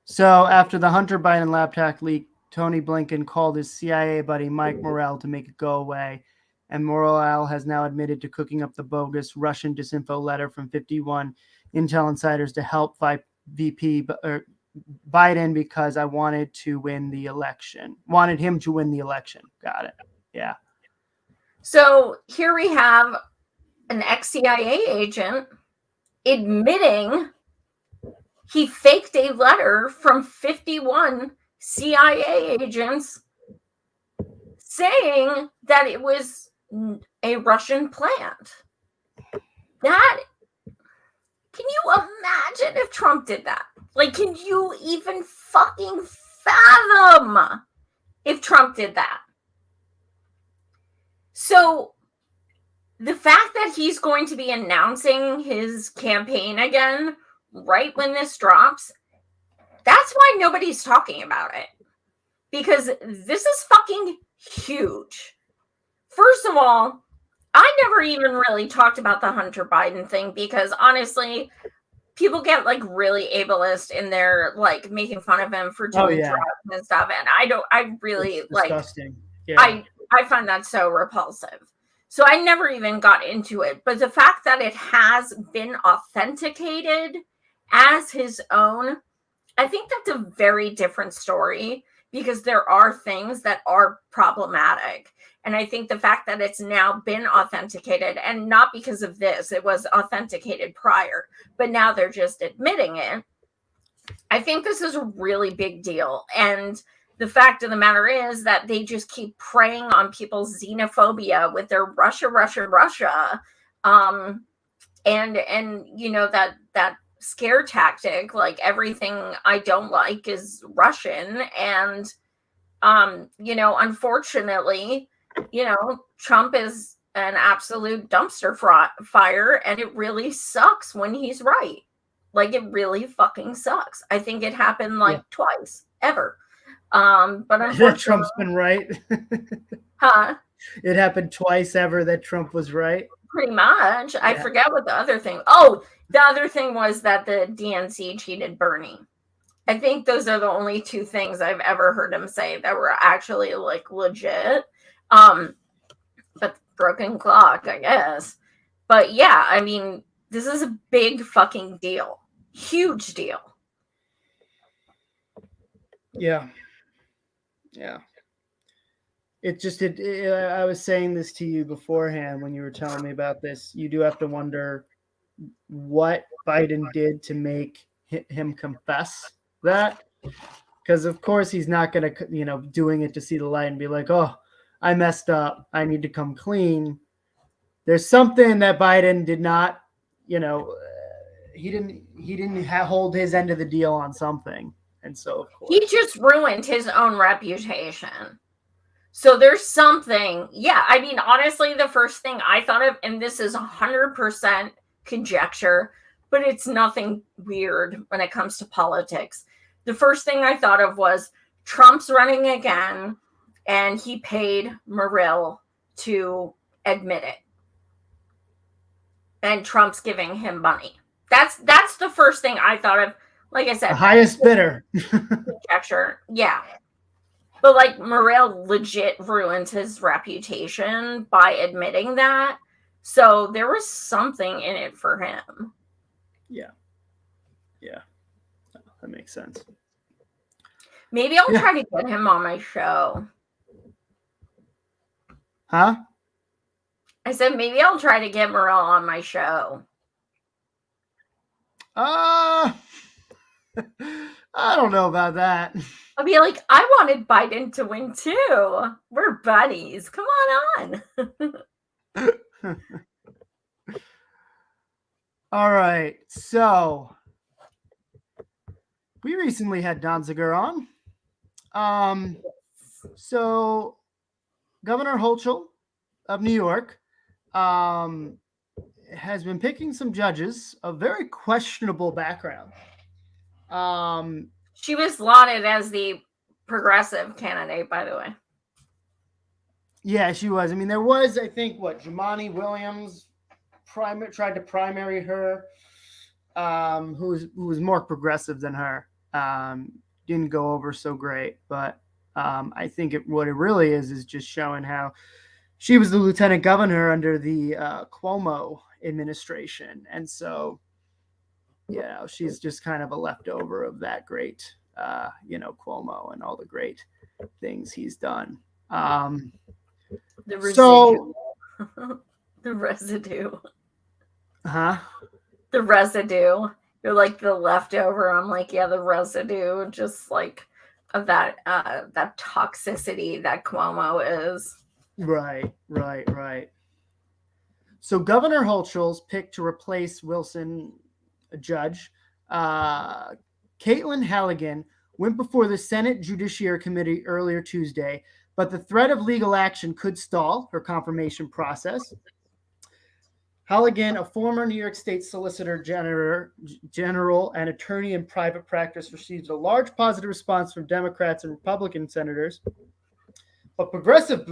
So after the Hunter Biden laptop leak, Tony Blinken called his CIA buddy Mike Morrell to make it go away, and Morale has now admitted to cooking up the bogus Russian disinfo letter from 51 intel insiders to help fight VP Biden because I wanted him to win the election. Got it. Yeah. So here we have an ex-CIA agent admitting he faked a letter from 51 CIA agents saying that it was a Russian plant. That, can you imagine if Trump did that? Like, can you even fucking fathom if Trump did that? So the fact that he's going to be announcing his campaign again right when this drops, that's why nobody's talking about it. Because this is fucking huge. First of all, I never even really talked about the Hunter Biden thing because honestly, people get like really ableist in their like making fun of him for doing drugs and stuff. And I really it's like, disgusting. Yeah. I find that so repulsive. So I never even got into it. But the fact that it has been authenticated as his own, I think that's a very different story because there are things that are problematic. And I think the fact that it's now been authenticated, and not because of this, it was authenticated prior, but now they're just admitting it. I think this is a really big deal. And the fact of the matter is that they just keep preying on people's xenophobia with their Russia. And you know, that scare tactic, like everything I don't like is Russian. And, you know, unfortunately, you know, Trump is an absolute dumpster fire, and it really sucks when he's right. Like, it really fucking sucks. I think it happened like twice ever. But unfortunately, Trump's been right. Huh? It happened twice ever that Trump was right. Pretty much. I forget what the other thing. Oh, the other thing was that the DNC cheated Bernie. I think those are the only two things I've ever heard him say that were actually like legit. But broken clock, I guess. But yeah, I mean, this is a big fucking deal. Huge deal. Yeah. Yeah. It just, I was saying this to you beforehand when you were telling me about this. You do have to wonder what Biden did to make him confess that. Because, of course, he's not going to, you know, doing it to see the light and be like, oh, I messed up. I need to come clean. There's something that Biden did not, you know, he didn't hold his end of the deal on something. And so, of course, he just ruined his own reputation. So there's something. Yeah, I mean, honestly, the first thing I thought of, and this is 100% conjecture, but it's nothing weird when it comes to politics. The first thing I thought of was Trump's running again, and he paid Morrill to admit it. And Trump's giving him money. That's the first thing I thought of. Like I said, the highest bidder. Conjecture. Yeah. But like Morrill legit ruined his reputation by admitting that. So there was something in it for him. Yeah. Yeah. That makes sense. Maybe I'll try to get him on my show. Huh? I said maybe I'll try to get Morrill on my show. I don't know about that. I'll be like, I wanted Biden to win too. We're buddies. Come on. All right. So we recently had Donziger on. So Governor Hochul of New York has been picking some judges of very questionable background. She was lauded as the progressive candidate, by the way. Yeah, she was. I mean, there was, I think, Jumaane Williams tried to primary her, who was more progressive than her. Didn't go over so great, but I think what it really is just showing how she was the lieutenant governor under the Cuomo administration. And so, she's just kind of a leftover of that great, Cuomo and all the great things he's done. The residue. So, the residue. Huh? The residue. You're like the leftover. I'm like, yeah, the residue, just like of that toxicity that Cuomo is. Right. So Governor Hochul's picked to replace Wilson, a judge. Caitlin Halligan went before the Senate Judiciary Committee earlier Tuesday, but the threat of legal action could stall her confirmation process. Halligan, a former New York State Solicitor General and attorney in private practice, received a large positive response from Democrats and Republican senators. But progressive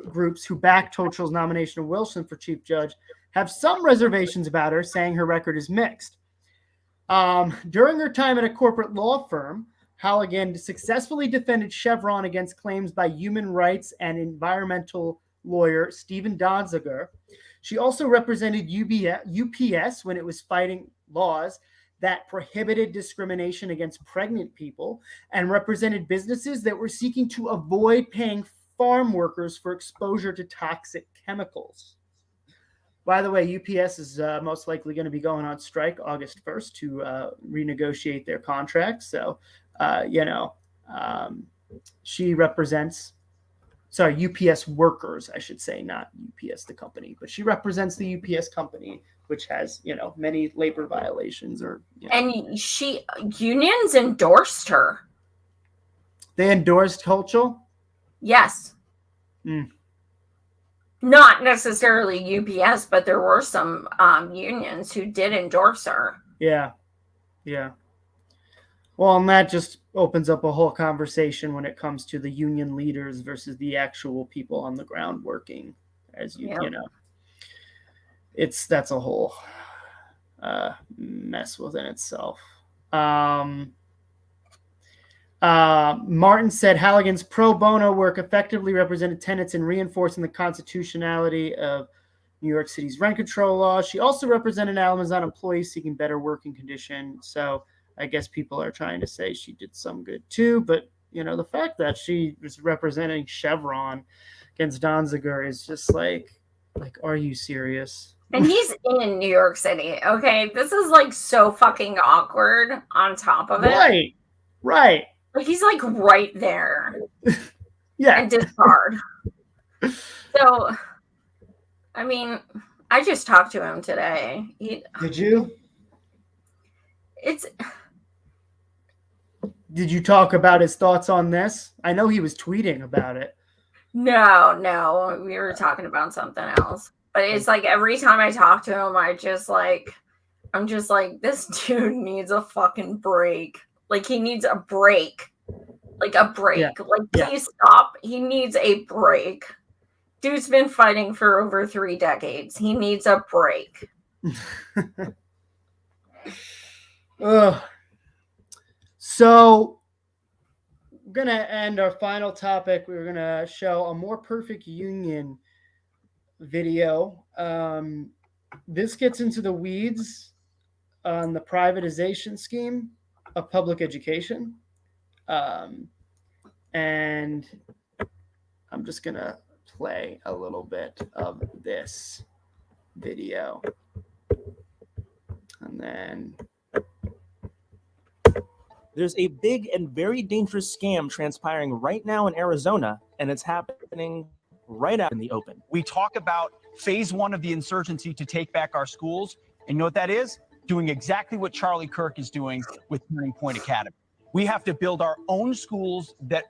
groups who backed Hochul's nomination of Wilson for chief judge have some reservations about her, saying her record is mixed. During her time at a corporate law firm, Halligan successfully defended Chevron against claims by human rights and environmental lawyer Stephen Donziger. She also represented UPS when it was fighting laws that prohibited discrimination against pregnant people and represented businesses that were seeking to avoid paying farm workers for exposure to toxic chemicals. By the way, UPS is most likely going to be going on strike August 1st to renegotiate their contract. So, she represents, UPS workers, I should say, not UPS the company, but she represents the UPS company, which has, many labor violations And unions endorsed her. They endorsed Hochul? Yes. Not necessarily UPS, but there were some unions who did endorse her. Yeah. Well, and that just opens up a whole conversation when it comes to the union leaders versus the actual people on the ground working, as you know. That's a whole mess within itself. Martin said Halligan's pro bono work effectively represented tenets in reinforcing the constitutionality of New York City's rent control law. She also represented Amazon employees seeking better working conditions. So I guess people are trying to say she did some good too. But, the fact that she was representing Chevron against Donziger is just like, are you serious? And he's in New York City. Okay. This is like so fucking awkward on top of it. Right. Like he's like right there. Yeah. And discard. So, I mean, I just talked to him today. Did you? Did you talk about his thoughts on this? I know he was tweeting about it. No. We were talking about something else. But it's like every time I talk to him, I'm just like, this dude needs a fucking break. Like he needs a break. Like a break. Yeah. Please stop. He needs a break. Dude's been fighting for over 3 decades. He needs a break. So we're going to end our final topic. We're going to show a more perfect union video. This gets into the weeds on the privatization scheme of public education. And I'm just going to play a little bit of this video. And then there's a big and very dangerous scam transpiring right now in Arizona, and it's happening right out in the open. We talk about phase 1 of the insurgency to take back our schools. And you know what that is? Doing exactly what Charlie Kirk is doing with Turning Point Academy. We have to build our own schools that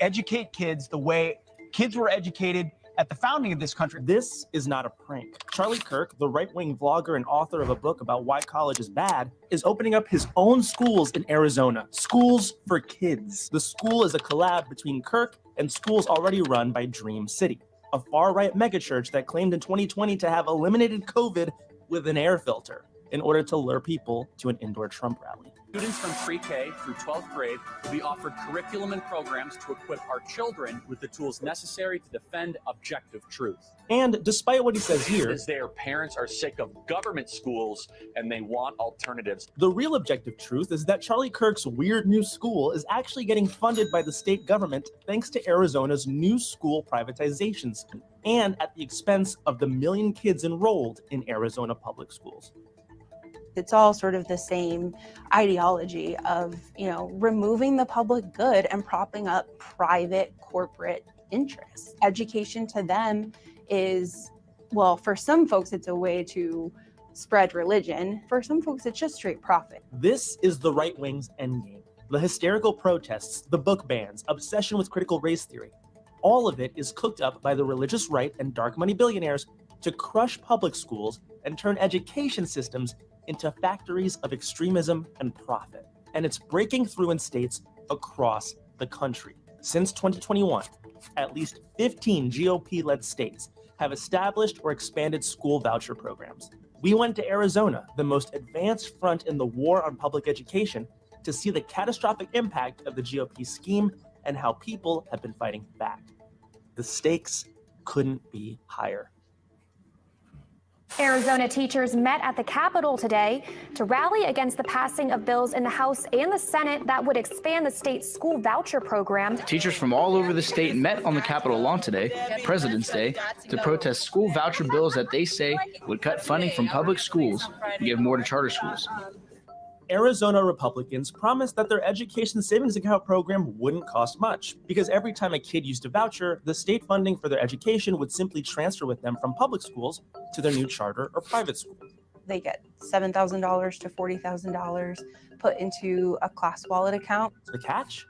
educate kids the way kids were educated at the founding of this country. This is not a prank. Charlie Kirk, the right-wing vlogger and author of a book about why college is bad, is opening up his own schools in Arizona. Schools for kids. The school is a collab between Kirk and schools already run by Dream City, a far-right megachurch that claimed in 2020 to have eliminated COVID with an air filter. in order to lure people to an indoor Trump rally. Students from pre-K through 12th grade will be offered curriculum and programs to equip our children with the tools necessary to defend objective truth. And despite what he says here, Their parents are sick of government schools and they want alternatives. the real objective truth is that Charlie Kirk's weird new school is actually getting funded by the state government thanks to Arizona's new school privatization scheme, and at the expense of the 1 million kids enrolled in Arizona public schools. It's all sort of the same ideology of, removing the public good and propping up private corporate interests. Education to them is, well, for some folks, it's a way to spread religion. For some folks, it's just straight profit. This is the right wing's endgame. The hysterical protests, the book bans, obsession with critical race theory. All of it is cooked up by the religious right and dark money billionaires to crush public schools and turn education systems into factories of extremism and profit. And it's breaking through in states across the country. Since 2021, at least 15 GOP-led states have established or expanded school voucher programs. We went to Arizona, the most advanced front in the war on public education, to see the catastrophic impact of the GOP scheme and how people have been fighting back. The stakes couldn't be higher. Arizona teachers met at the Capitol today to rally against the passing of bills in the House and the Senate that would expand the state's school voucher program. Teachers from all over the state met on the Capitol lawn today, President's Day, to protest school voucher bills that they say would cut funding from public schools and give more to charter schools. Arizona Republicans promised that their education savings account program wouldn't cost much, because every time a kid used a voucher, the state funding for their education would simply transfer with them from public schools to their new charter or private school. They get $7,000 to $40,000 put into a class wallet account. The catch?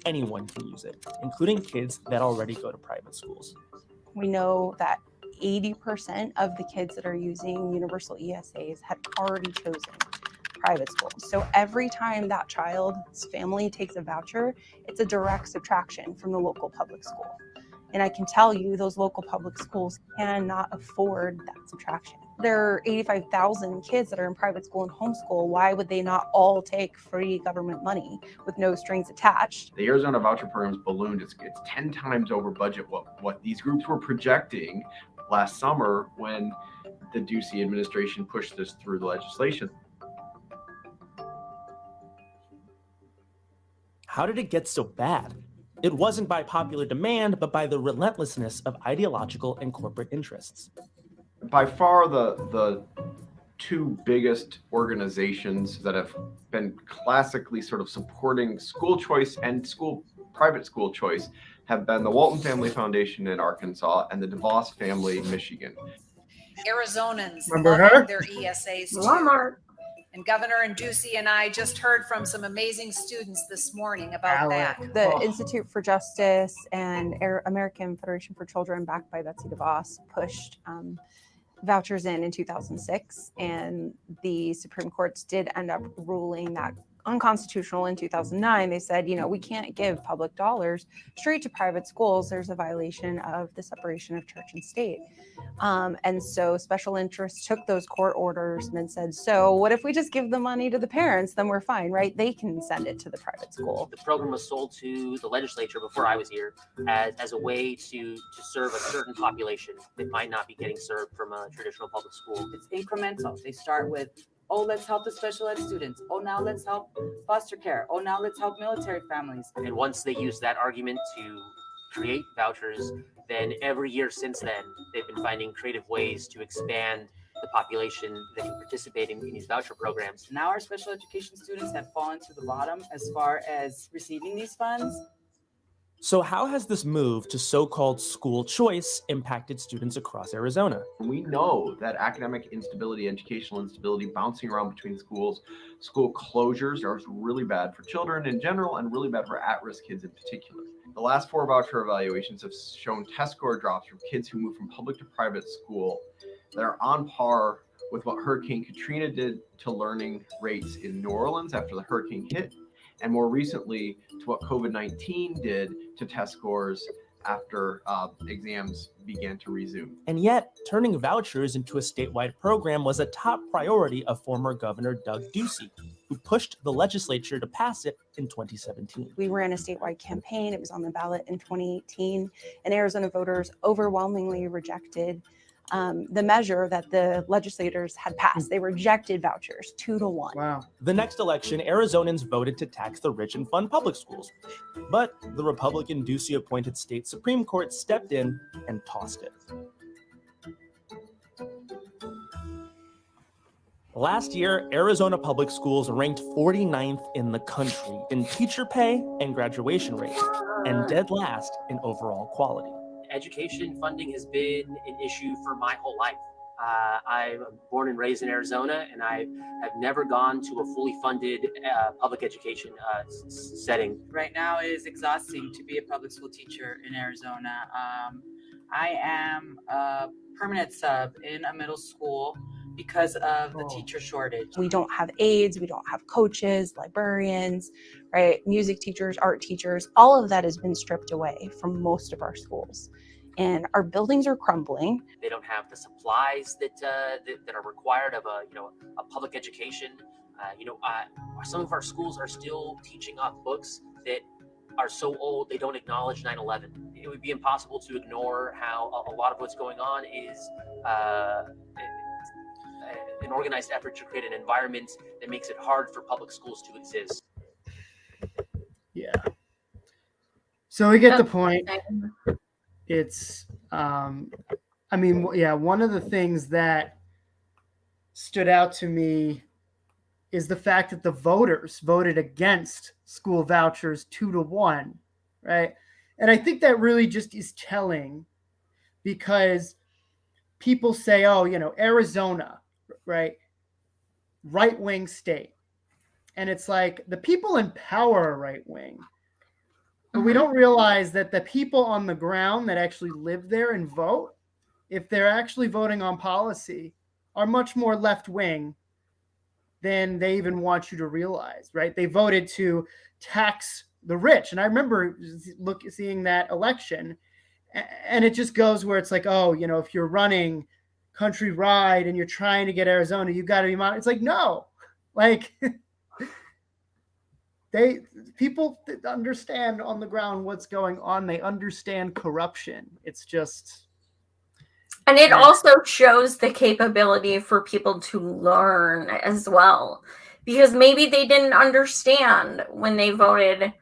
Anyone can use it, including kids that already go to private schools. We know that 80% of the kids that are using universal ESAs had already chosen private school. So every time that child's family takes a voucher, it's a direct subtraction from the local public school. And I can tell you those local public schools cannot afford that subtraction. There are 85,000 kids that are in private school and homeschool. Why would they not all take free government money with no strings attached? The Arizona voucher program's ballooned. It's 10 times over budget what these groups were projecting last summer when the Ducey administration pushed this through the legislation. How did it get so bad? It wasn't by popular demand, but by the relentlessness of ideological and corporate interests. By far, the two biggest organizations that have been classically sort of supporting school choice and private school choice have been the Walton Family Foundation in Arkansas and the DeVos family in Michigan. Arizonans Remember loving her? their ESAs too. Walmart. And Governor Ducey and I just heard from some amazing students this morning about that. The Institute for Justice and American Federation for Children, backed by Betsy DeVos, pushed vouchers in 2006, and the Supreme Court did end up ruling that unconstitutional in 2009. They said, we can't give public dollars straight to private schools. There's a violation of the separation of church and state. And so special interests took those court orders and then said, so what if we just give the money to the parents? Then we're fine, right? They can send it to the private school. The program was sold to the legislature before I was here as a way to serve a certain population that might not be getting served from a traditional public school. It's incremental. They start with, oh, let's help the special ed students. Oh, now let's help foster care. Oh, now let's help military families. And once they use that argument to create vouchers, then every year since then, they've been finding creative ways to expand the population that can participate in these voucher programs. Now our special education students have fallen to the bottom as far as receiving these funds. So how has this move to so-called school choice impacted students across Arizona? We know that academic instability, educational instability, bouncing around between schools, school closures are really bad for children in general and really bad for at-risk kids in particular. The last 4 voucher evaluations have shown test score drops for kids who move from public to private school that are on par with what Hurricane Katrina did to learning rates in New Orleans after the hurricane hit, and more recently to what COVID-19 did to test scores after exams began to resume. And yet, turning vouchers into a statewide program was a top priority of former Governor Doug Ducey, who pushed the legislature to pass it in 2017. We ran a statewide campaign. It was on the ballot in 2018, and Arizona voters overwhelmingly rejected the measure that the legislators had passed. They rejected vouchers 2-1. Wow. The next election, Arizonans voted to tax the rich and fund public schools. But the Republican Ducey-appointed state Supreme Court stepped in and tossed it. Last year, Arizona public schools ranked 49th in the country in teacher pay and graduation rates, and dead last in overall quality. Education funding has been an issue for my whole life. I'm born and raised in Arizona, and I have never gone to a fully funded public education setting. Right now it is exhausting to be a public school teacher in Arizona. I am a permanent sub in a middle school because of the teacher shortage. We don't have aides, we don't have coaches, librarians, right? Music teachers, art teachers, all of that has been stripped away from most of our schools. And our buildings are crumbling. They don't have the supplies that are required of a public education. Some of our schools are still teaching off books that are so old they don't acknowledge 9/11. It would be impossible to ignore how a lot of what's going on is an organized effort to create an environment that makes it hard for public schools to exist. Yeah. So we get the point. It's, one of the things that stood out to me is the fact that the voters voted against school vouchers 2-1, right? And I think that really just is telling, because people say, Arizona, right? Right-wing state. And it's like the people in power are right-wing. But we don't realize that the people on the ground that actually live there and vote, if they're actually voting on policy, are much more left-wing than they even want you to realize, right? They voted to tax the rich. And I remember seeing that election, and it just goes where it's like, if you're running countrywide and you're trying to get Arizona, you've got to be modern. It's like, no, like people understand on the ground what's going on. They understand corruption. It's just. And it also shows the capability for people to learn as well, because maybe they didn't understand when they voted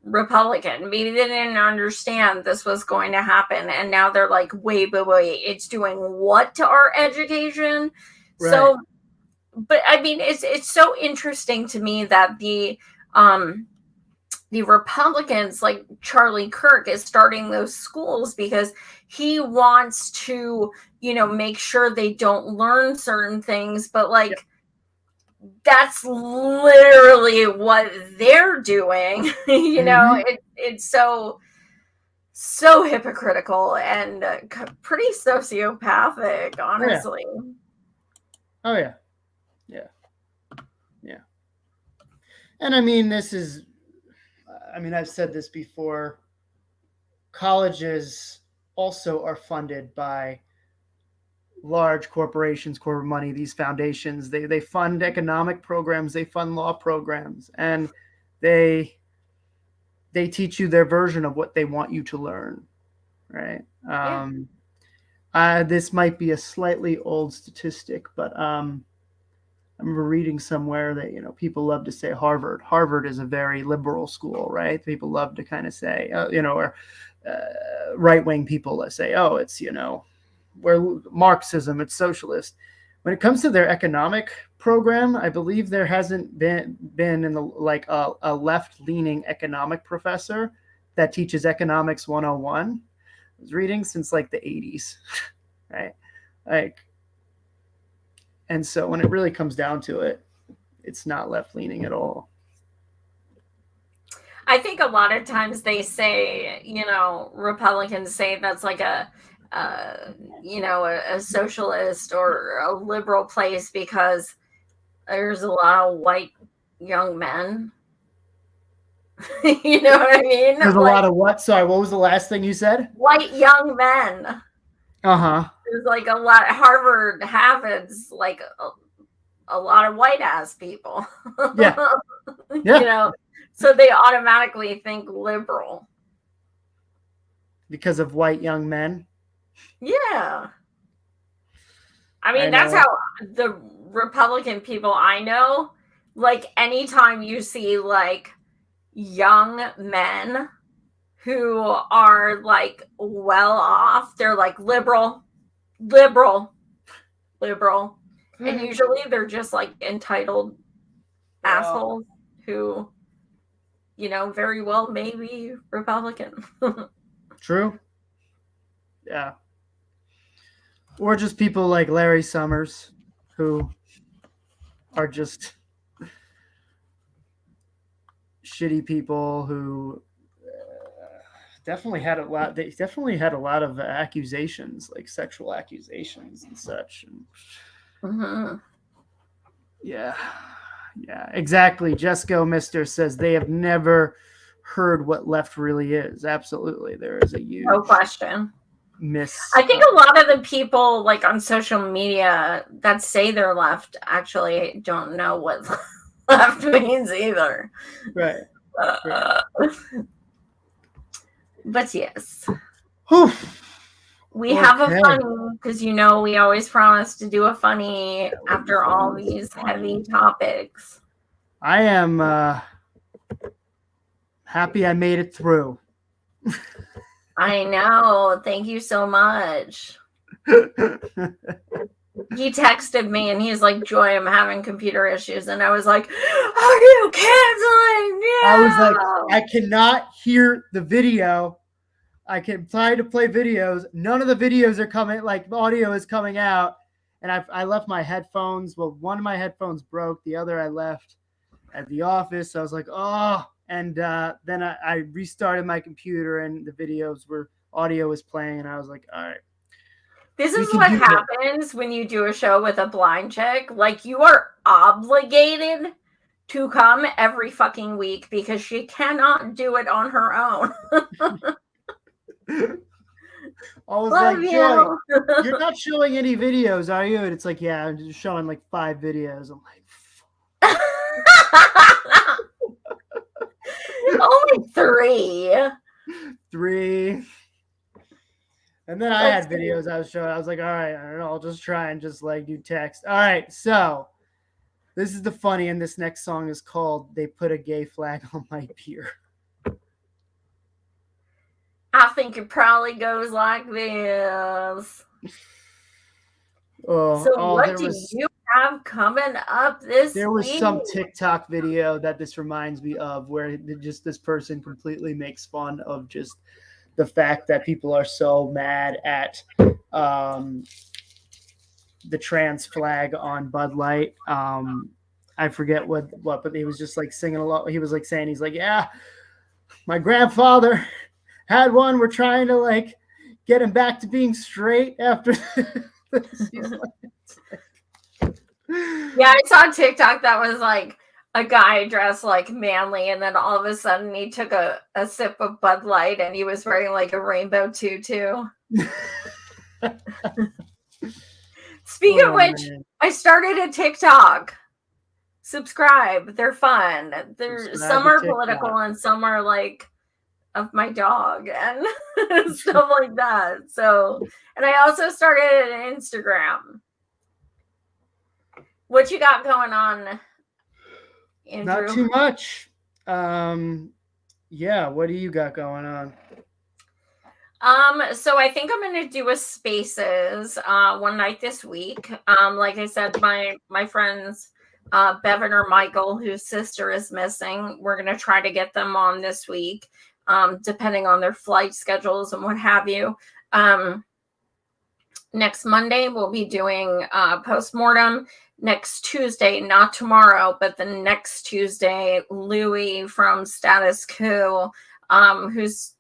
Republican. Maybe they didn't understand this was going to happen. And now they're like, wait, it's doing what to our education? Right. So, but I mean, it's so interesting to me that the Republicans, like Charlie Kirk, is starting those schools because he wants to, make sure they don't learn certain things. But that's literally what they're doing. It's so hypocritical and pretty sociopathic, honestly. Oh yeah. And I mean, I've said this before. Colleges also are funded by large corporations, corporate money, these foundations. They fund economic programs, they fund law programs, and they teach you their version of what they want you to learn, right? This might be a slightly old statistic, but I remember reading somewhere that, people love to say Harvard. Harvard is a very liberal school, right? People love to kind of say, or right-wing people that say, it's, where Marxism, it's socialist. When it comes to their economic program, I believe there hasn't been in a left-leaning economic professor that teaches economics 101. I was reading since the 80s, right? And so when it really comes down to it, it's not left-leaning at all. I think a lot of times they say, Republicans say that's like a socialist or a liberal place because there's a lot of white young men. You know what I mean? There's a lot of what? Sorry, what was the last thing you said? White young men. Uh-huh. There's like a lot. Harvard has like a lot of white ass people. Yeah. You know, so they automatically think liberal. Because of white young men? Yeah. I mean, that's how the Republican people I know, like anytime you see like young men who are like well off, they're like liberal. And usually they're just like entitled assholes who, you know, very well may be Republican. True. Yeah. Or just people like Larry Summers who are just shitty people who definitely had a lot. They definitely had a lot of accusations, like sexual accusations and such. And yeah, exactly. Jesco Mister says they have never heard what left really is. Absolutely, there is a huge no question. I think a lot of the people like on social media that say they're left actually don't know what left means either. Right. But yes. Whew. We have a funny, because you know we always promise to do a funny after all these heavy topics. I am happy I made it through. I know. Thank you so much. He texted me and he's like, Joy, I'm having computer issues. And I was like, are you canceling? Yeah. I was like, I cannot hear the video. I can try to play videos. None of the videos are coming, like audio is coming out. And I left my headphones. Well, one of my headphones broke. The other I left at the office. So I was like, oh. And then I restarted my computer and the audio was playing. And I was like, all right. This is what happens when you do a show with a blind chick. Like, you are obligated to come every fucking week because she cannot do it on her own. I was like, Joy, you're not showing any videos, are you? And it's like, yeah, I'm just showing like 5 videos. I'm like, only 3. 3. And then I had videos I was showing. I was like, all right, I don't know, I'll just try and just like do text. All right, so this is the funny, and this next song is called They Put a Gay Flag on My Beer. I think it probably goes like this. So what do you have coming up this week? There was some TikTok video that this reminds me of where just this person completely makes fun of just the fact that people are so mad at the trans flag on Bud Light. I forget what, but he was just like singing a lot. He was like saying, he's like, yeah, my grandfather had one. We're trying to like get him back to being straight after this. Yeah, I saw TikTok that was like a guy dressed like manly, and then all of a sudden he took a sip of Bud Light and he was wearing like a rainbow tutu. Speaking of which, man. I started a TikTok. Subscribe. They're fun. Some are political and some are like of my dog and stuff like that. So, and I also started an Instagram. What you got going on, Andrew? Not too much. Yeah, what do you got going on? So I think I'm gonna do a Spaces one night this week. Like I said, my friends Bevan or Michael, whose sister is missing, we're gonna try to get them on this week, depending on their flight schedules and what have you. Next Monday we'll be doing postmortem. Next Tuesday, not tomorrow, but the next Tuesday, Louis from Status Quo, who's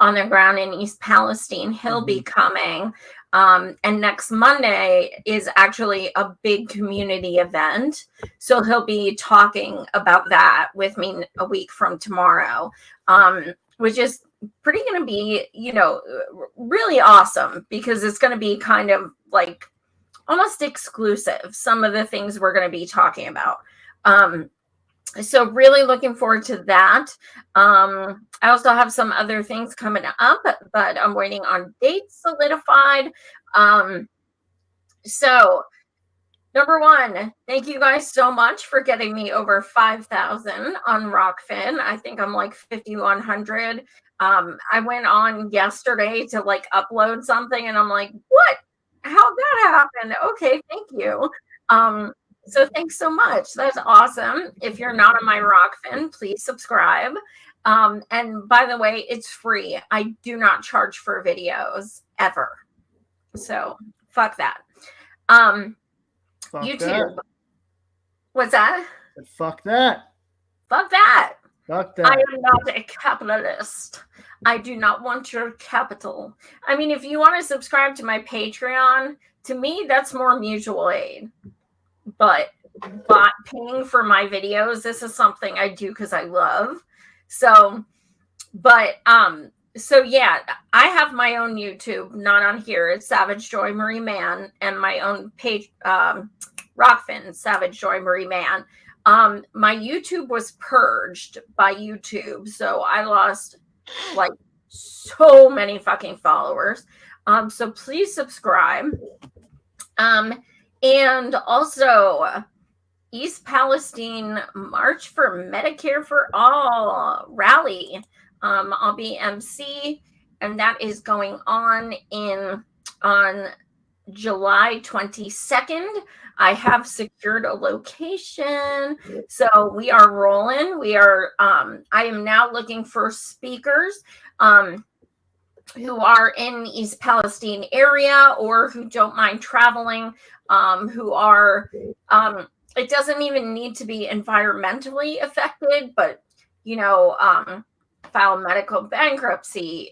on the ground in East Palestine, he'll be coming. And next Monday is actually a big community event. So he'll be talking about that with me a week from tomorrow, which is pretty going to be, really awesome because it's going to be kind of like almost exclusive, some of the things we're going to be talking about. So really looking forward to that. I also have some other things coming up, but I'm waiting on dates solidified. So number one, thank you guys so much for getting me over 5,000 on Rockfin. I think I'm like 5,100. I went on yesterday to like upload something and I'm like, what? How'd that happen? Okay, thank you. So thanks so much. That's awesome. If you're not on my Rockfin, please subscribe. And by the way, it's free. I do not charge for videos ever. So fuck that. Fuck YouTube. that. What's that? Fuck that. Fuck that. Fuck that. I am not a capitalist. I do not want your capital. I mean, if you want to subscribe to my Patreon, to me, that's more mutual aid. But paying for my videos, this is something I do because I love. So yeah, I have my own YouTube, not on here. It's Savage Joy Marie Man, and my own page, Rockfin, Savage Joy Marie Man. My YouTube was purged by YouTube, so I lost like so many fucking followers. So please subscribe. And also East Palestine March for Medicare for All rally. I'll be MC, and that is going on July 22nd. I have secured a location, so we are rolling. We are. I am now looking for speakers who are in the East Palestine area or who don't mind traveling. Who are. It doesn't even need to be environmentally affected, but file medical bankruptcy,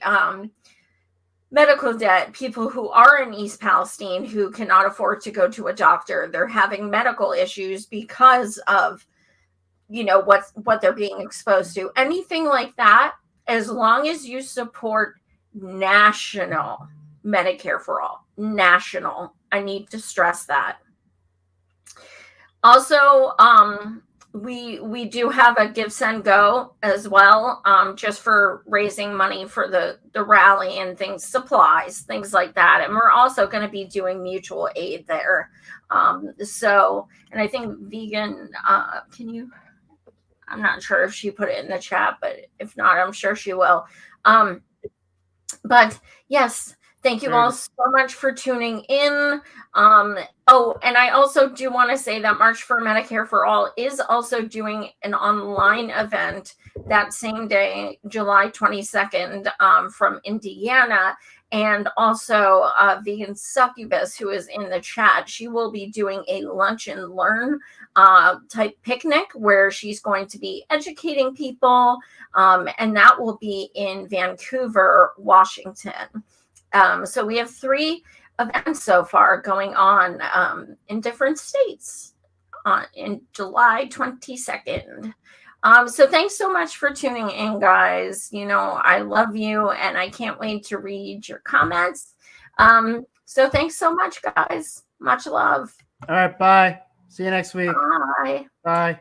medical debt, people who are in East Palestine who cannot afford to go to a doctor. They're having medical issues because of, what they're being exposed to. Anything like that, as long as you support national Medicare for all. National. I need to stress that. Also, we do have a Give, Send, Go as well, just for raising money for the rally and things, supplies, things like that. And we're also going to be doing mutual aid there. And I think Vegan, I'm not sure if she put it in the chat, but if not, I'm sure she will. But yes, thank you all so much for tuning in. And I also do want to say that March for Medicare for All is also doing an online event that same day, July 22nd, from Indiana. And also Vegan Succubus, who is in the chat, she will be doing a lunch and learn type picnic where she's going to be educating people. And that will be in Vancouver, Washington. So we have 3 events so far going on in different states in July 22nd. So thanks so much for tuning in, guys. I love you and I can't wait to read your comments. So thanks so much, guys. Much love. All right. Bye. See you next week. Bye. Bye.